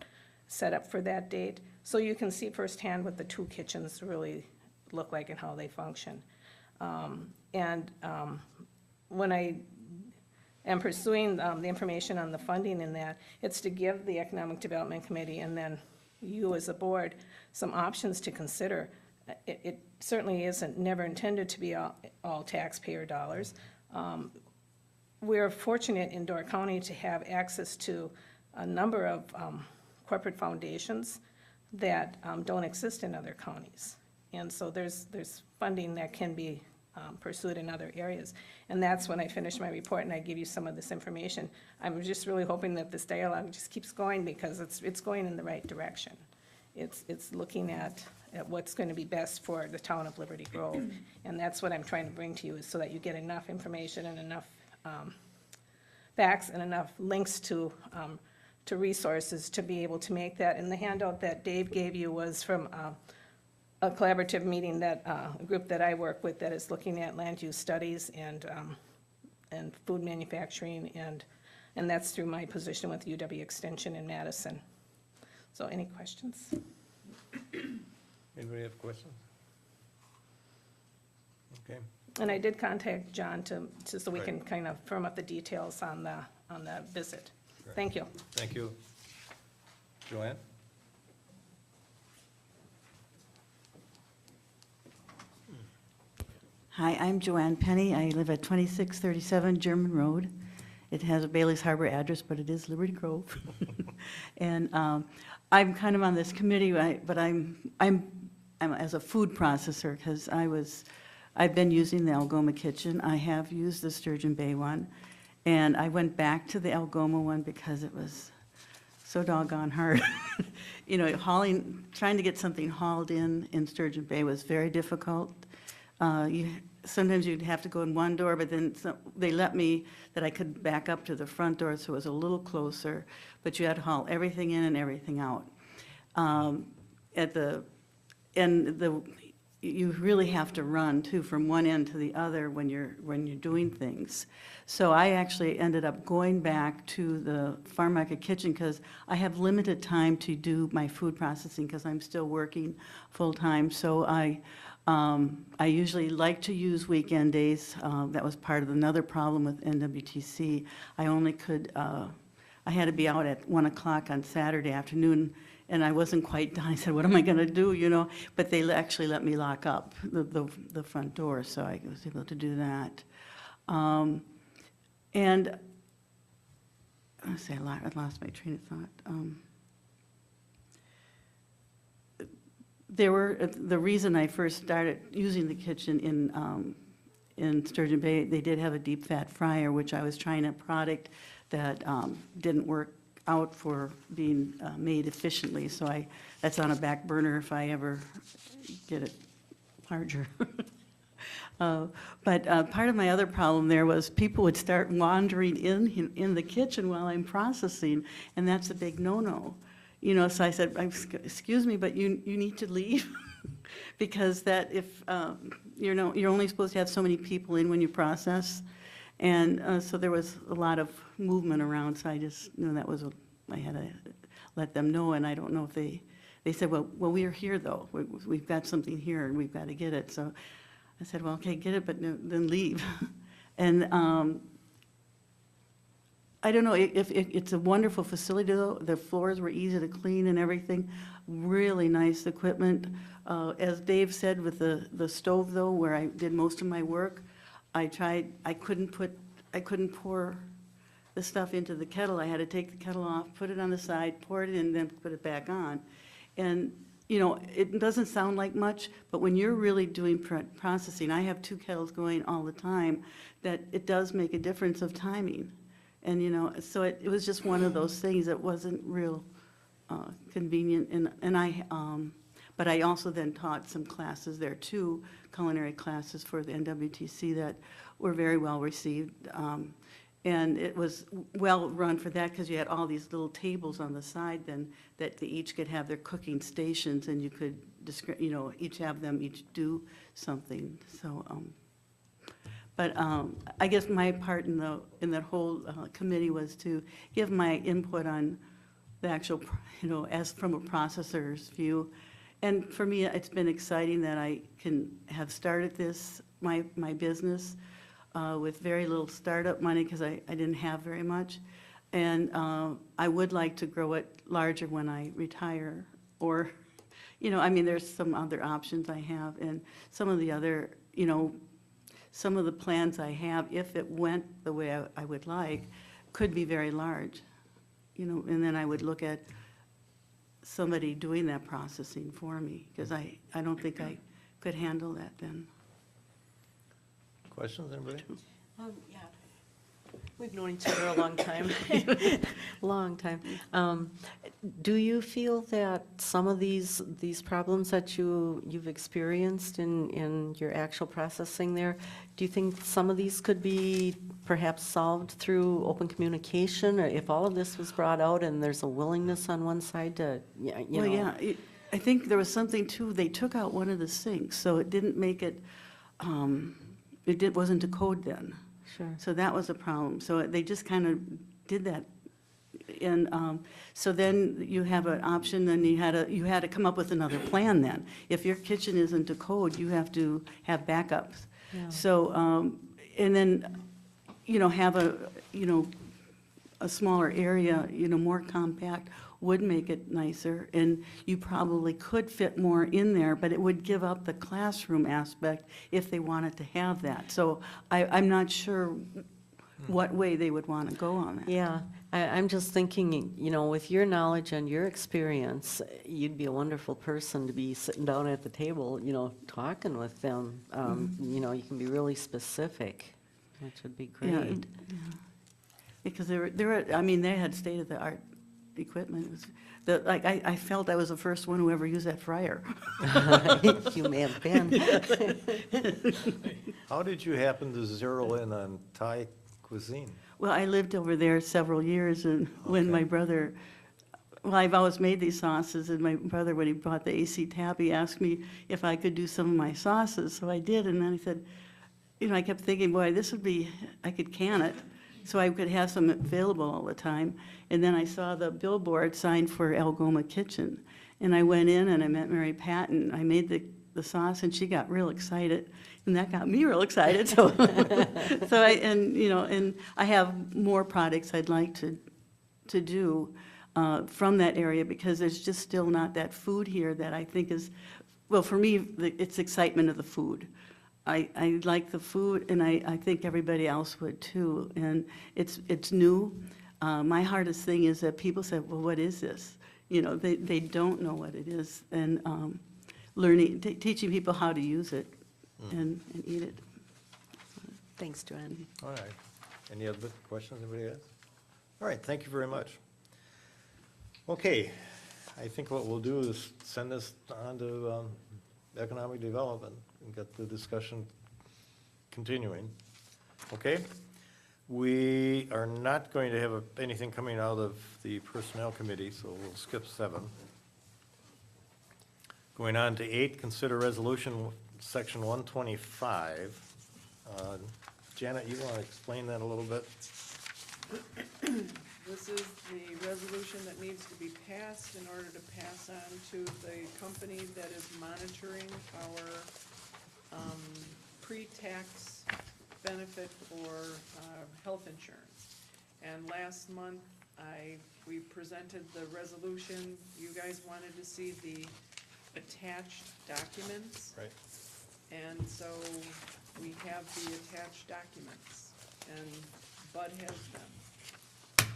set up for that date. So you can see firsthand what the two kitchens really look like and how they function. When I am pursuing the information on the funding in that, it's to give the Economic Development Committee and then you as a board some options to consider. It certainly isn't never intended to be all taxpayer dollars. We're fortunate in Door County to have access to a number of corporate foundations that don't exist in other counties. And so there's funding that can be pursued in other areas. And that's when I finish my report and I give you some of this information. I'm just really hoping that this dialogue just keeps going because it's going in the right direction. It's looking at what's going to be best for the town of Liberty Grove. And that's what I'm trying to bring to you, is so that you get enough information and enough facts and enough links to resources to be able to make that. And the handout that Dave gave you was from a collaborative meeting that a group that I work with that is looking at land use studies and food manufacturing, and that's through my position with UW Extension in Madison. So any questions? Anybody have questions? Okay. And I did contact John so we Right. can kind of firm up the details on the visit. Right. Thank you. Thank you. Joanne? Hi, I'm Joanne Penny. I live at 2637 German Road. It has a Bailey's Harbor address, but it is Liberty Grove. And I'm kind of on this committee, but I'm as a food processor, because I've been using the Algoma kitchen. I have used the Sturgeon Bay one, and I went back to the Algoma one because it was so doggone hard. Trying to get something hauled in Sturgeon Bay was very difficult. Sometimes you'd have to go in one door, but then they let me that I could back up to the front door, so it was a little closer, but you had to haul everything in and everything out. You really have to run too from one end to the other when you're doing things. So I actually ended up going back to the farm market kitchen because I have limited time to do my food processing because I'm still working full-time. So I usually like to use weekend days. That was part of another problem with NWTC. I had to be out at 1 o'clock on Saturday afternoon, and I wasn't quite done. I said, what am I gonna do, But they actually let me lock up the front door, so I was able to do that. And, let's see, I lost my train of thought. The reason I first started using the kitchen in Sturgeon Bay, they did have a deep fat fryer, which I was trying a product that didn't work out for being made efficiently. So that's on a back burner if I ever get it larger. But part of my other problem there was people would start wandering in the kitchen while I'm processing, and that's a big no-no. So I said, excuse me, but you need to leave. Because that if, you're only supposed to have so many people in when you process. And so there was a lot of movement around, so I just knew that was, I had to let them know, and I don't know if they said, well, we are here though. We've got something here and we've got to get it. So I said, well, okay, get it, but then leave. And I don't know, if it's a wonderful facility though. The floors were easy to clean and everything. Really nice equipment. As Dave said with the stove though, where I did most of my work, I couldn't pour the stuff into the kettle. I had to take the kettle off, put it on the side, pour it in, then put it back on. And, it doesn't sound like much, but when you're really doing processing, I have 2 kettles going all the time, that it does make a difference of timing. And, so it was just one of those things that wasn't real convenient. But I also then taught some classes there too, culinary classes for the NWTC that were very well received. And it was well run for that because you had all these little tables on the side then that they each could have their cooking stations, and you could, each have them each do something. So, but I guess my part in that whole committee was to give my input on the actual, as from a processor's view. And for me, it's been exciting that I can have started this, my business, with very little startup money because I didn't have very much. And I would like to grow it larger when I retire. Or, there's some other options I have. And some of the other, some of the plans I have, if it went the way I would like, could be very large. And then I would look at somebody doing that processing for me, because I don't think I could handle that then. Questions, anybody? Yeah. We've known each other a long time, long time. Do you feel that some of these problems that you've experienced in your actual processing there, do you think some of these could be perhaps solved through open communication? Or if all of this was brought out and there's a willingness on one side to, Well, yeah, I think there was something too, they took out one of the sinks, so it didn't make it, wasn't a code then. Sure. So that was a problem. So they just kind of did that. And so then you have an option, then you had to come up with another plan then. If your kitchen isn't a code, you have to have backups. Yeah. So, and then, have a smaller area, more compact would make it nicer, and you probably could fit more in there, but it would give up the classroom aspect if they wanted to have that. So I'm not sure what way they would want to go on that. Yeah, I'm just thinking, with your knowledge and your experience, you'd be a wonderful person to be sitting down at the table, talking with them. You can be really specific, which would be Yeah, great. because they had state-of-the-art equipment. It was I felt I was the first one who ever used that fryer. You may have been. How did you happen to zero in on Thai cuisine? Well, I lived over there several years, and when Okay. my brother, I've always made these sauces, and my brother, when he bought the AC Tab, he asked me if I could do some of my sauces, so I did, and then I said, I kept thinking, boy, I could can it, so I could have some available all the time. And then I saw the billboard sign for Algoma Kitchen, and I went in and I met Mary Patton. I made the sauce, and she got real excited, and that got me real excited. So, and I have more products I'd like to do from that area, because there's just still not that food here that I think is, well, for me, it's excitement of the food. I like the food, and I think everybody else would too. And it's new. My hardest thing is that people say, well, what is this? They don't know what it is. And teaching people how to use it and eat it. Thanks, Joanne. All right. Any other questions anybody has? All right, thank you very much. Okay, I think what we'll do is send this on to Economic Development and get the discussion continuing. Okay? We are not going to have anything coming out of the Personnel Committee, so we'll skip 7. Going on to 8, consider resolution section 125. Janet, you want to explain that a little bit? This is the resolution that needs to be passed in order to pass on to the company that is monitoring our pre-tax benefit for health insurance. And last month, we presented the resolution. You guys wanted to see the attached documents. Right. And so we have the attached documents, and Bud has them.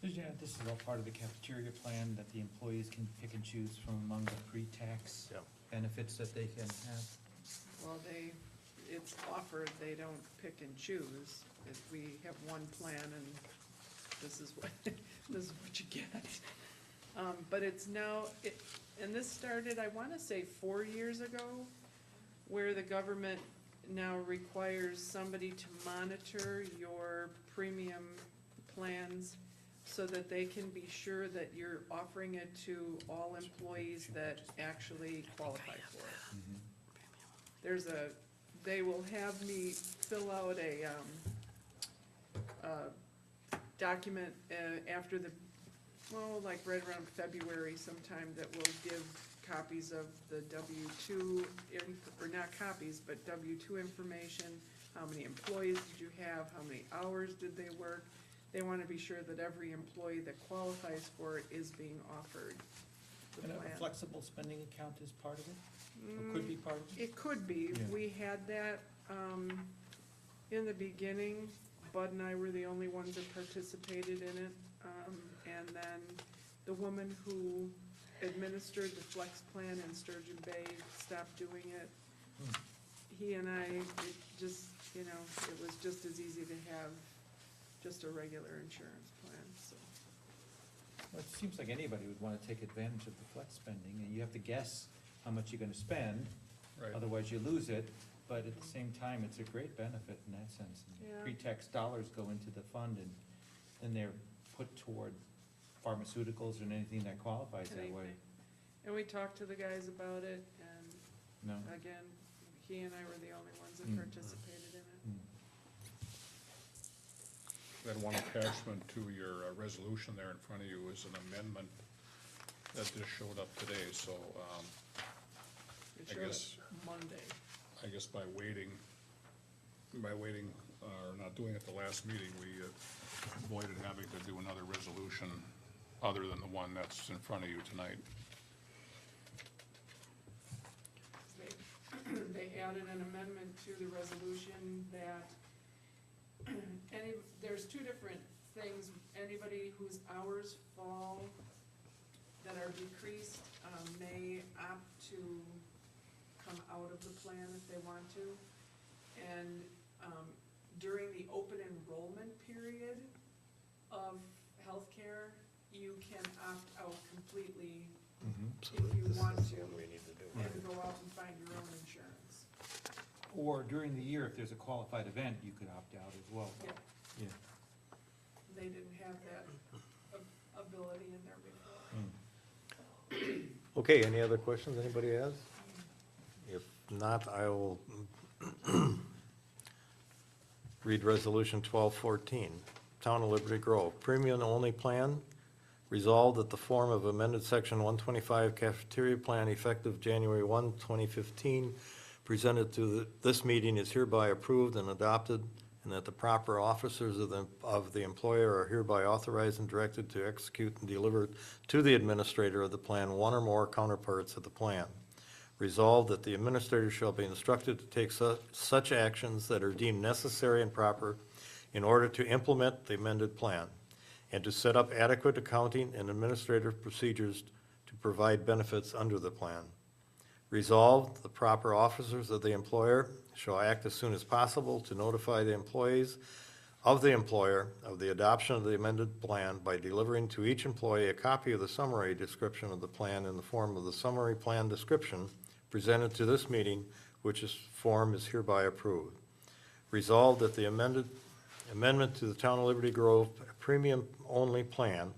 Yeah, this is all part of the cafeteria plan that the employees can pick and choose from among the pre-tax Yep. benefits that they can have. Well, it's offered, they don't pick and choose. We have one plan and this is what, this is what you get. But it's now, and this started, I wanna say 4 years ago, where the government now requires somebody to monitor your premium plans so that they can be sure that you're offering it to all employees that actually qualify for it. They will have me fill out a document after like right around February sometime, that will give copies of the W-2, or not copies, but W-2 information. How many employees did you have? How many hours did they work? They want to be sure that every employee that qualifies for it is being offered the And a plan. flexible spending account is part of it, or could be part of it? It could be. Yeah. We had that in the beginning. Bud and I were the only ones that participated in it. And then the woman who administered the flex plan in Sturgeon Bay stopped doing it. He and I, it just, it was just as easy to have just a regular insurance plan, so. Well, it seems like anybody would want to take advantage of the flex spending, and you have to guess how much you're gonna spend, otherwise you lose it, but at the same time, it's a great benefit in that sense. Yeah. Pre-tax dollars go into the fund, and then they're put toward pharmaceuticals and anything that qualifies that way. Anything. And we talked to the guys about it, and No? again, he and I were the only ones that Mm. participated in it. Mm. That one attachment to your resolution there in front of you is an amendment that just showed up today, so It I showed guess- up Monday. I guess by waiting, or not doing it the last meeting, we avoided having to do another resolution other than the one that's in front of you tonight. They added an amendment to the resolution that there's two different things. Anybody whose hours fall that are decreased may opt to come out of the plan if they want to. And during the open enrollment period of healthcare, you can opt out completely if you want to, and go out and find your own insurance. Or during the year, if there's a qualified event, you could opt out as well. Yeah, Yeah. they didn't have that ability in there before. Okay, any other questions anybody has? If not, I will read Resolution 1214. Town of Liberty Grove, premium-only plan. Resolved that the form of amended Section 125 cafeteria plan effective January 1, 2015, presented to this meeting is hereby approved and adopted, and that the proper officers of the employer are hereby authorized and directed to execute and deliver to the administrator of the plan one or more counterparts of the plan. Resolved that the administrator shall be instructed to take such actions that are deemed necessary and proper in order to implement the amended plan, and to set up adequate accounting and administrative procedures to provide benefits under the plan. Resolved, the proper officers of the employer shall act as soon as possible to notify the employees of the employer of the adoption of the amended plan by delivering to each employee a copy of the summary description of the plan in the form of the summary plan description presented to this meeting which is form is hereby approved. Resolved that the amendment to the Town of Liberty Grove premium-only plan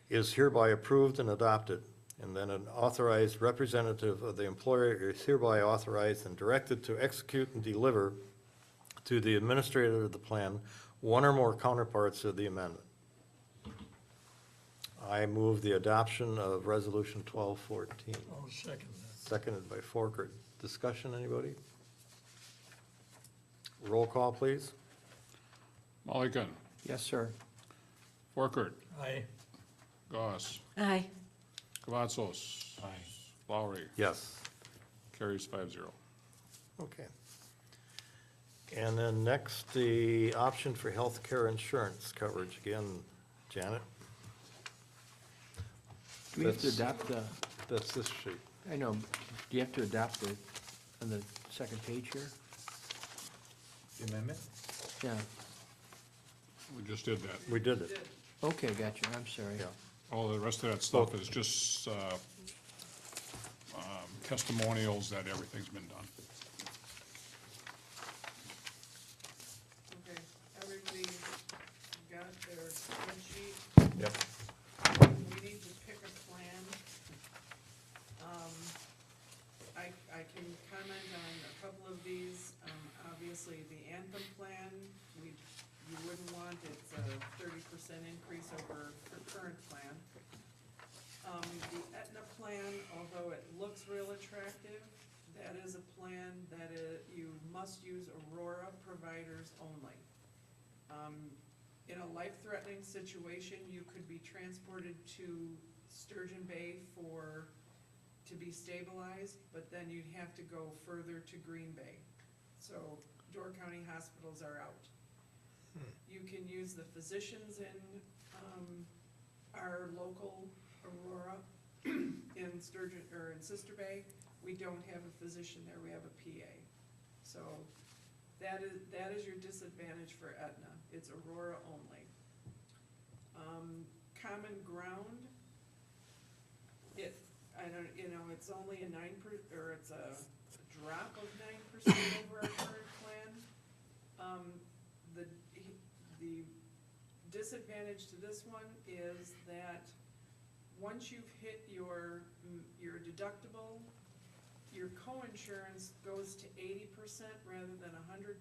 is hereby approved and adopted, and then an authorized representative of the employer is hereby authorized and directed to execute and deliver to the administrator of the plan one or more counterparts of the amendment. I move the adoption of Resolution 1214. I'll second that. Seconded by Forkert. Discussion, anybody? Roll call, please. Mulligan, Yes, sir. Forkert, Aye. Goss, Aye. Cavazos. Aye. Lowry, Yes. carries 5-0. Okay. And then next, the option for health care insurance coverage. Again, Janet, Do we have to That's- adopt the, that's this sheet. I know, do you have to adopt it on the second page here? The amendment? Yeah, We just did that. We did it. okay, gotcha, I'm sorry. Yeah. All the rest of that stuff is just testimonials that everything's been done. Okay, everybody got their spreadsheet? Yep. We need to pick a plan. I can comment on a couple of these. Obviously, the Anthem plan, you wouldn't want, it's a 30% increase over the current plan. The Aetna plan, although it looks real attractive, that is a plan that you must use Aurora providers only. In a life-threatening situation, you could be transported to Sturgeon Bay to be stabilized, but then you'd have to go further to Green Bay. So Door County hospitals are out. You can use the physicians in our local Aurora in Sturgeon, or in Sister Bay. We don't have a physician there, we have a PA. So that is your disadvantage for Aetna, it's Aurora only. Common Ground, it's only a it's a drop of 9% over our current plan. The disadvantage to this one is that once you've hit your deductible, your co-insurance goes to 80% rather than 100%,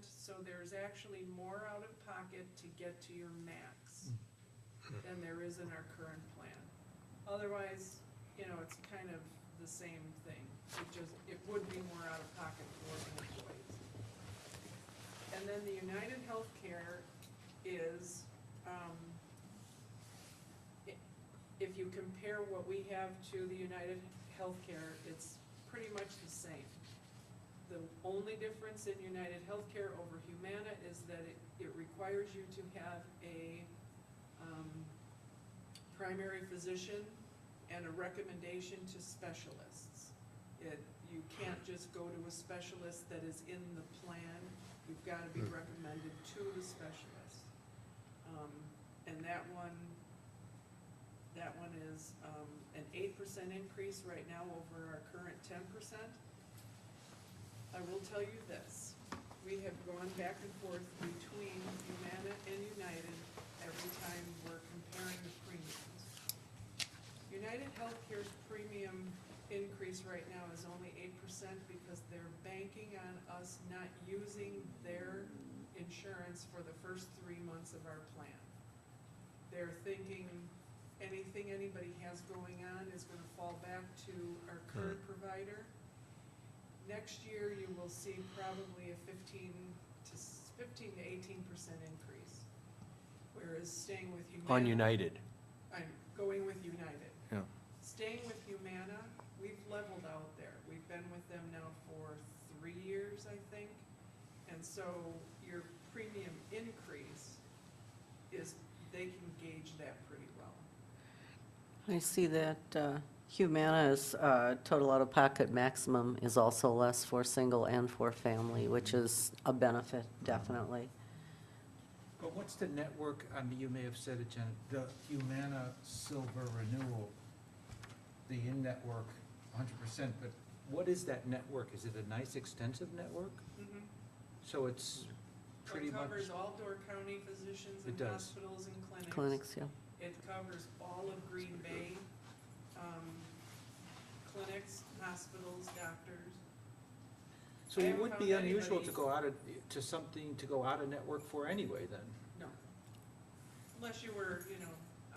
so there's actually more out of pocket to get to your max than there is in our current plan. Otherwise, it's kind of the same thing. It would be more out of pocket for the employees. And then the United Healthcare is, if you compare what we have to the United Healthcare, it's pretty much the same. The only difference in United Healthcare over Humana is that it requires you to have a primary physician and a recommendation to specialists. You can't just go to a specialist that is in the plan, you've got to be recommended to the specialist. And that one is an 8% increase right now over our current 10%. I will tell you this, we have gone back and forth between Humana and United every time we're comparing the premiums. United Healthcare's premium increase right now is only 8% because they're banking on us not using their insurance for the first 3 months of our plan. They're thinking anything anybody has going on is gonna fall back to our current provider. Next year, you will see probably a 15 to 18% increase, whereas staying with Humana. On United, I'm going with United. yeah. Staying with Humana, we've leveled out there. We've been with them now for 3 years, I think. And so your premium increase is, they can gauge that pretty well. I see that Humana's total out-of-pocket maximum is also less for single and for family, which is a benefit, definitely. But what's the network, you may have said it, Janet, the Humana Silver renewal, the in-network 100%, but what is that network? Is it a nice extensive network? Mhm. So it's pretty It much, covers all Door County physicians It and does. hospitals and clinics. Clinics, yeah. It covers all of Green Bay, clinics, hospitals, doctors. so I it haven't would be found unusual to anybody- go out of, to something, to go out of network for anyway then. No. Unless you were,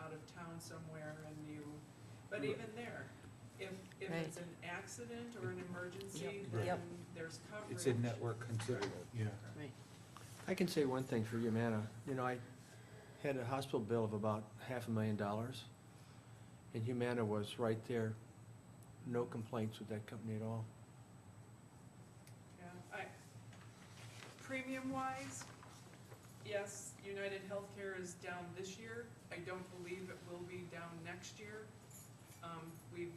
out of town somewhere and but even there, if Right. it's an accident or an emergency, Yep. Yep. then there's coverage. It's in network considered. Yeah. Right. I can say one thing for Humana. I had a hospital bill of about $500,000, and Humana was right there. No complaints with that company at all. Yeah, premium wise, yes, United Healthcare is down this year. I don't believe it will be down next year. We've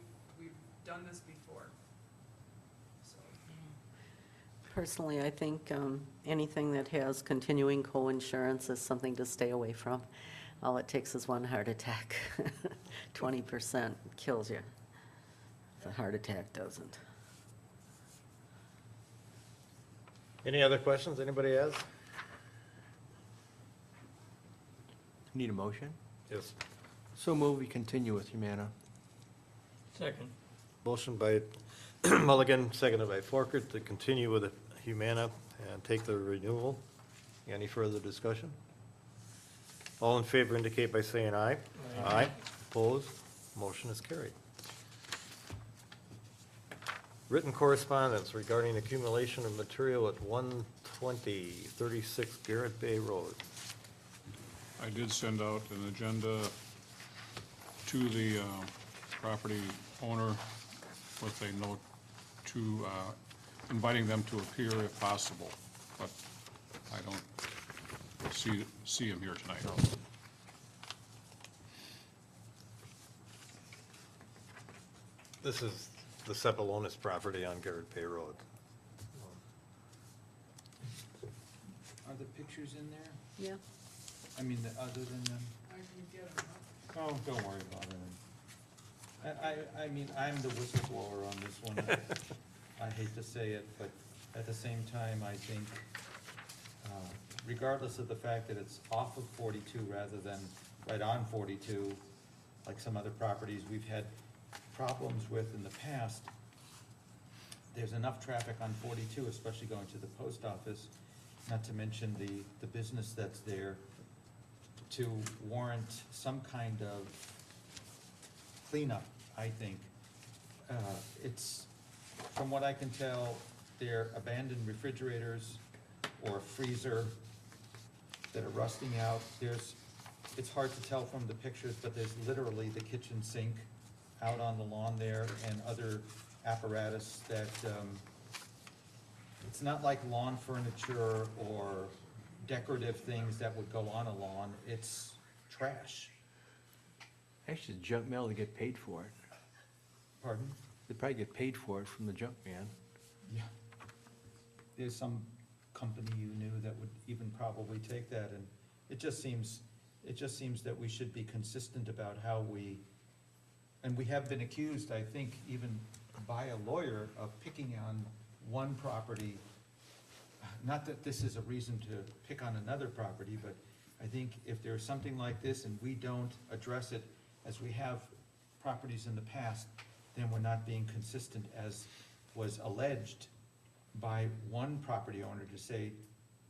done this before. So, Personally, I think anything that has continuing co-insurance is something to stay away from. All it takes is one heart attack. 20% kills you. The heart attack doesn't. Any other questions anybody has? Need a motion? Yes. So move, we continue with Humana. Second. Motion by Mulligan, seconded by Folker to continue with Humana and take the renewal. Any further discussion? All in favor indicate by saying aye. Aye. Opposed? Motion is carried. Written correspondence regarding accumulation of material at 12036 Garrett Bay Road. I did send out an agenda to the property owner with a note to, inviting them to appear if possible, but I don't see him here tonight. This is the Cepalonis property on Garrett Bay Road. Are the pictures in there? Yeah. I mean, other than them? I can get them up. Oh, don't worry about it. I mean, I'm the whistleblower on this one. I hate to say it, but at the same time, I think, regardless of the fact that it's off of 42 rather than right on 42, like some other properties we've had problems with in the past, there's enough traffic on 42, especially going to the post office, not to mention the business that's there, to warrant some kind of cleanup, I think. It's, from what I can tell, they're abandoned refrigerators or a freezer that are rusting out. It's hard to tell from the pictures, but there's literally the kitchen sink out on the lawn there and other apparatus that, it's not like lawn furniture or decorative things that would go on a lawn. It's trash. Actually, the junk mail, they get paid for it. Pardon? They probably get paid for it from the junk man. Yeah. There's some company you knew that would even probably take that, and it just seems that we should be consistent about how we, and we have been accused, I think, even by a lawyer, of picking on one property. Not that this is a reason to pick on another property, but I think if there's something like this and we don't address it as we have properties in the past, then we're not being consistent, as was alleged by one property owner to say,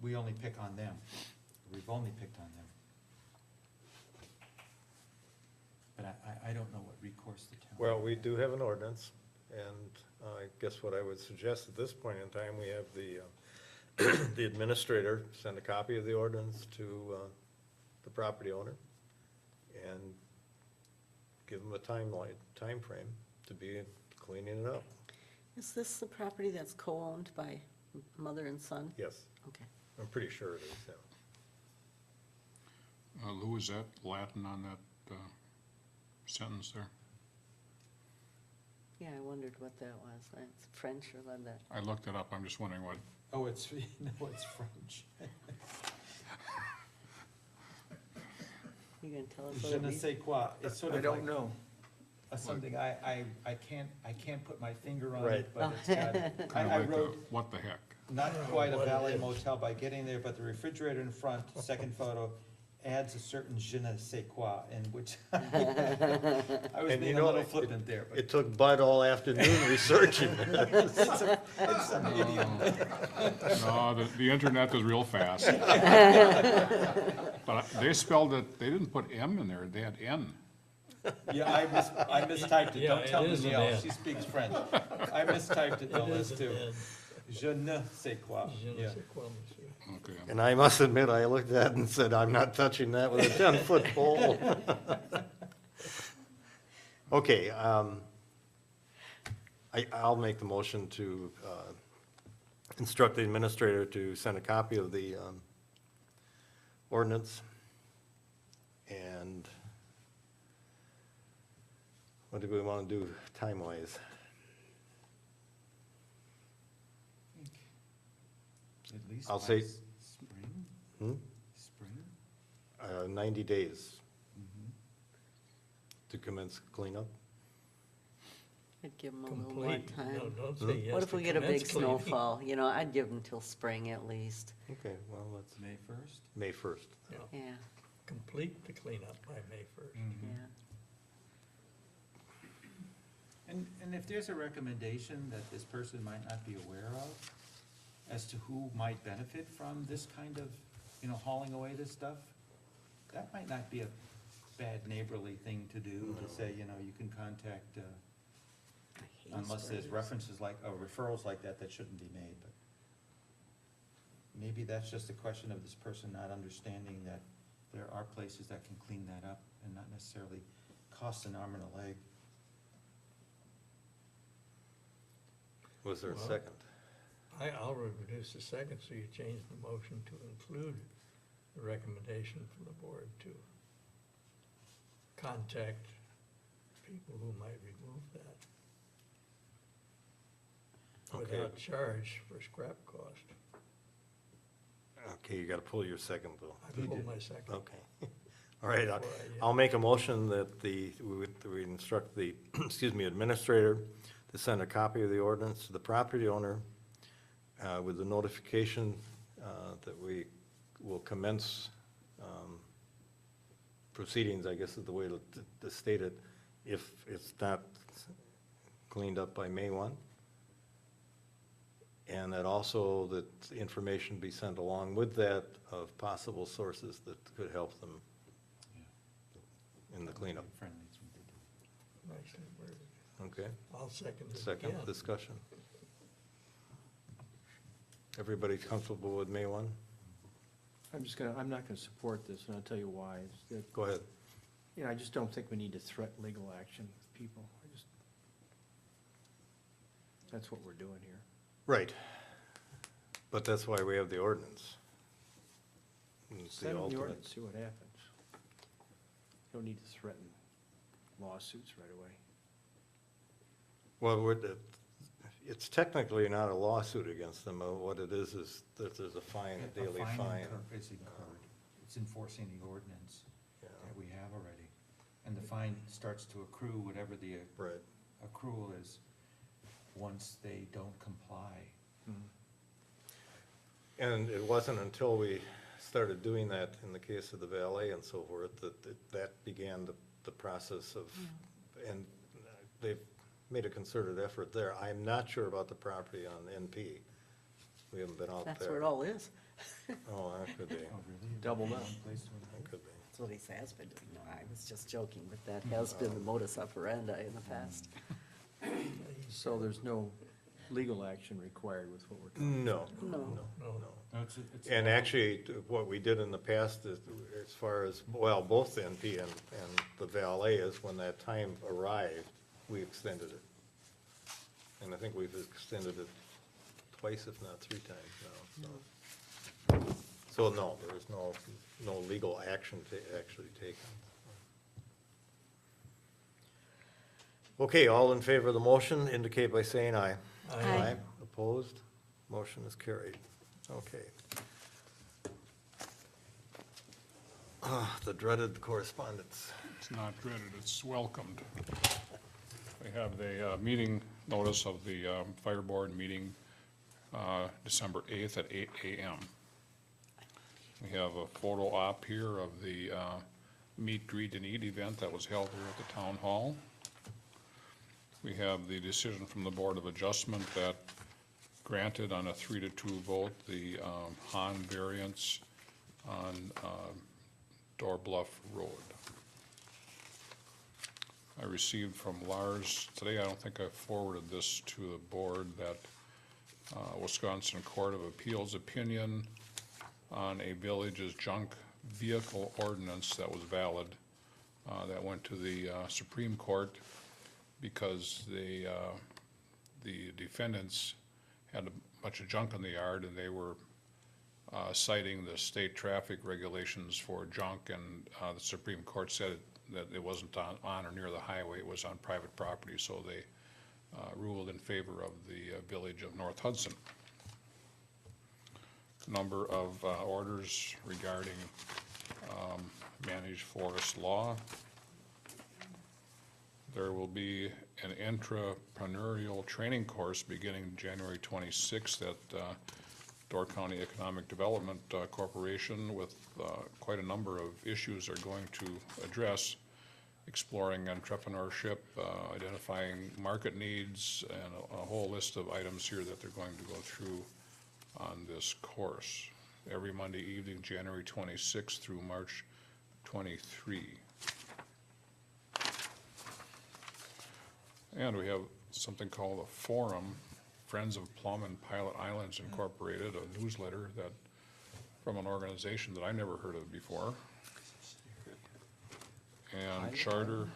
we only pick on them. We've only picked on them. But I don't know what recourse the town. Well, we do have an ordinance, and I guess what I would suggest at this point in time, we have the administrator send a copy of the ordinance to the property owner and give them a time frame to be cleaning it up. Is this the property that's co-owned by mother and son? Yes, Okay. I'm pretty sure it is, yeah. Lou, is that Latin on that sentence there? Yeah, I wondered what that was. It's French or like that. I looked it up, I'm just wondering what, Oh, it's, no, it's French. You gonna tell us what Je it ne means? sais quoi. It's sort I of don't like know. something I can't put my finger on Right. it, but it's got, Kind I of like the, wrote, what the heck? not quite a What it valet is. motel by getting there, but the refrigerator in front, second photo, adds a certain je ne sais quoi, in which I was And being you a know, little flippant there, but It took Bud all afternoon researching it. it's an idiom. No, the internet is real fast. But they spelled it, they didn't put M in there, they had N. Yeah, I mistyped it, Yeah, don't tell it is an Danielle, N. she speaks French. I mistyped it, no, It list is too. an Je ne sais quoi, Je ne yeah. sais quoi, monsieur. Okay. And I must admit, I looked at it and said, I'm not touching that with a 10-foot pole. Okay, I'll make the motion to instruct the administrator to send a copy of the ordinance. And what do we want to do time-wise? At least I'll by say- spring, Hmm? spring? 90 days Mhm. to commence cleanup? I'd give them a little more Complete, no, time. don't say yes What if to we get a big commence cleaning. snowfall? You know, I'd give them till spring at least. Okay, well, that's May first? May 1st. Yeah. Yeah, Complete the cleanup by May 1st. Mm-hmm. yeah. And if there's a recommendation that this person might not be aware of, as to who might benefit from this kind of, hauling away this stuff, that might not be a bad neighborly thing to do, to say, you can contact, I hate unless there's sprayers. references like, referrals like that shouldn't be made, but maybe that's just a question of this person not understanding that there are places that can clean that up and not necessarily cost an arm and a leg. Was there a Well- second? I'll reduce the second, so you change the motion to include the recommendation from the board to contact people who might remove that Okay. without charge for scrap cost. Okay, you got to pull your second, Bill. I pulled my second. Okay. All right, Before I, I'll make a motion that we instruct the, administrator to send a copy of the ordinance to the property owner with the notification that we will commence proceedings, I guess is the way to state it, if it's not cleaned up by May 1. And that also that information be sent along with that of possible sources that could help them in the cleanup. Friendly, it's what they do. nicely worded. Okay? I'll second it Second again. discussion. Everybody comfortable with May 1? I'm not gonna support this, and I'll tell you why. It's that, Go ahead. I just don't think we need to threaten legal action with people. That's what we're doing here. Right. But that's why we have the ordinance. And it's the Send them the ultimate. ordinance, see what happens. You don't need to threaten lawsuits right away. Well, it's technically not a lawsuit against them. What it is that there's a fine, a daily fine. Is incurred. It's enforcing the ordinance Yeah. that we have already. And the fine starts to accrue, whatever the Right. accrual is, once they don't comply. And it wasn't until we started doing that in the case of the valet and so forth, that began the process of, and they've made a concerted effort there. I'm not sure about the property on NP. We haven't been out there. That's where it all is. Oh, that could be, Oh, really? Double One down. place to another? that could be. That's what he has been doing. No, I was just joking, but that has been the modus operandi in the past. So there's no legal action required with what we're talking No, No. no. No, it's And actually, what we did in the past is, as far as, well, both the NP and the valet is, when that time arrived, we extended it. And I think we've extended it twice, if not 3 times now, so. So no, there is no legal action actually taken. Okay, all in favor of the motion indicate by saying aye. Aye. Opposed? Motion is carried. Okay. The dreaded correspondence. It's not dreaded, it's welcomed. I have a meeting notice of the fire board meeting December 8th at 8 a.m. We have a photo op here of the Meet, Greet, and Eat event that was held here at the town hall. We have the decision from the Board of Adjustment that granted on a 3-2 vote the Han variance on Door Bluff Road. I received from Lars today, I don't think I forwarded this to the board, that Wisconsin Court of Appeals opinion on a village's junk vehicle ordinance that was valid, that went to the Supreme Court because the defendants had a bunch of junk in the yard, and they were citing the state traffic regulations for junk, and the Supreme Court said that it wasn't on or near the highway, it was on private property, so they ruled in favor of the village of North Hudson. Number of orders regarding managed forest law. There will be an entrepreneurial training course beginning January 26th at Door County Economic Development Corporation, with quite a number of issues they're going to address, exploring entrepreneurship, identifying market needs, and a whole list of items here that they're going to go through on this course every Monday evening, January 26th through March 23. And we have something called a forum, Friends of Plum and Pilot Islands Incorporated, a newsletter that, from an organization that I never heard of before. And Charter,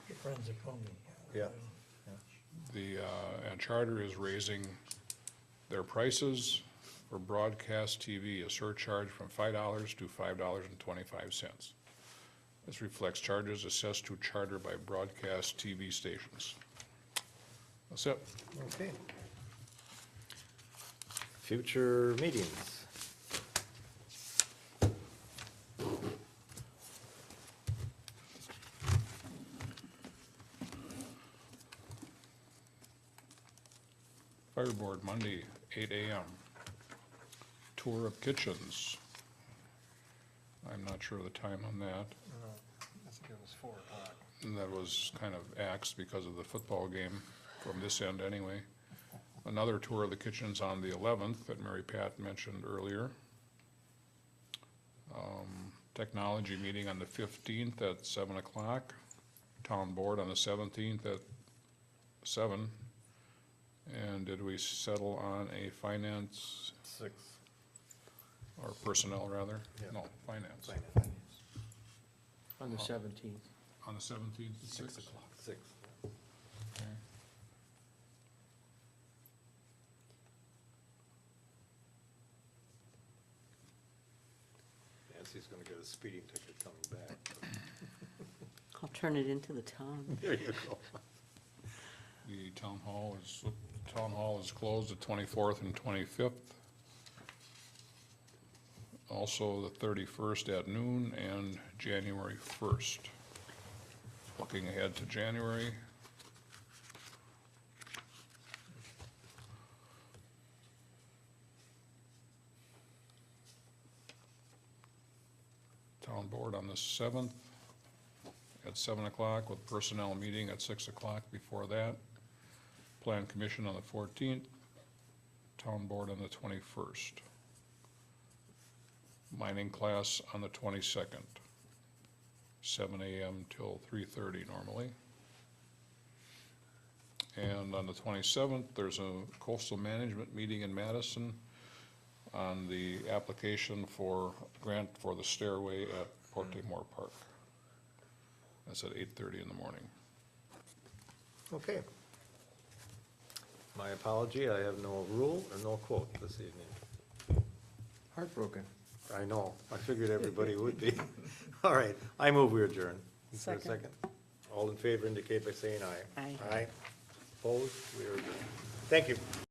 Your friends are coming. Yeah. and Charter is raising their prices for broadcast TV, a surcharge from $5 to $5.25. This reflects charges assessed to Charter by broadcast TV stations. That's it. Okay. Future meetings. Fire Board, Monday, 8 a.m. Tour of kitchens. I'm not sure of the time on that. I think it was 4 o'clock. And that was kind of axed because of the football game from this end anyway. Another tour of the kitchens on the 11th that Mary Pat mentioned earlier. Technology meeting on the 15th at 7 o'clock. Town board on the 17th at 7. And did we settle on a finance 6. or personnel rather? Yeah. No, finance. On the 17th. On the 17th at 6? 6. Okay. Nancy's gonna get a speeding ticket coming back. I'll turn it into the town. There you go. The town hall is closed the 24th and 25th. Also the 31st at noon and January 1st. Looking ahead to January. Town board on the 7th at 7 o'clock with personnel meeting at 6 o'clock before that. Plan commission on the 14th, town board on the 21st. Mining class on the 22nd, 7 a.m. till 3:30 normally. And on the 27th, there's a coastal management meeting in Madison on the application for grant for the stairway at Portemore Park. That's at 8:30 in the morning. Okay. My apology, I have no rule or no quote this evening. Heartbroken. I know, I figured everybody would be. All right, I move we adjourn. Is there a Second. All in favor indicate by saying aye. Aye. Aye. Opposed? We are adjourned. Thank you.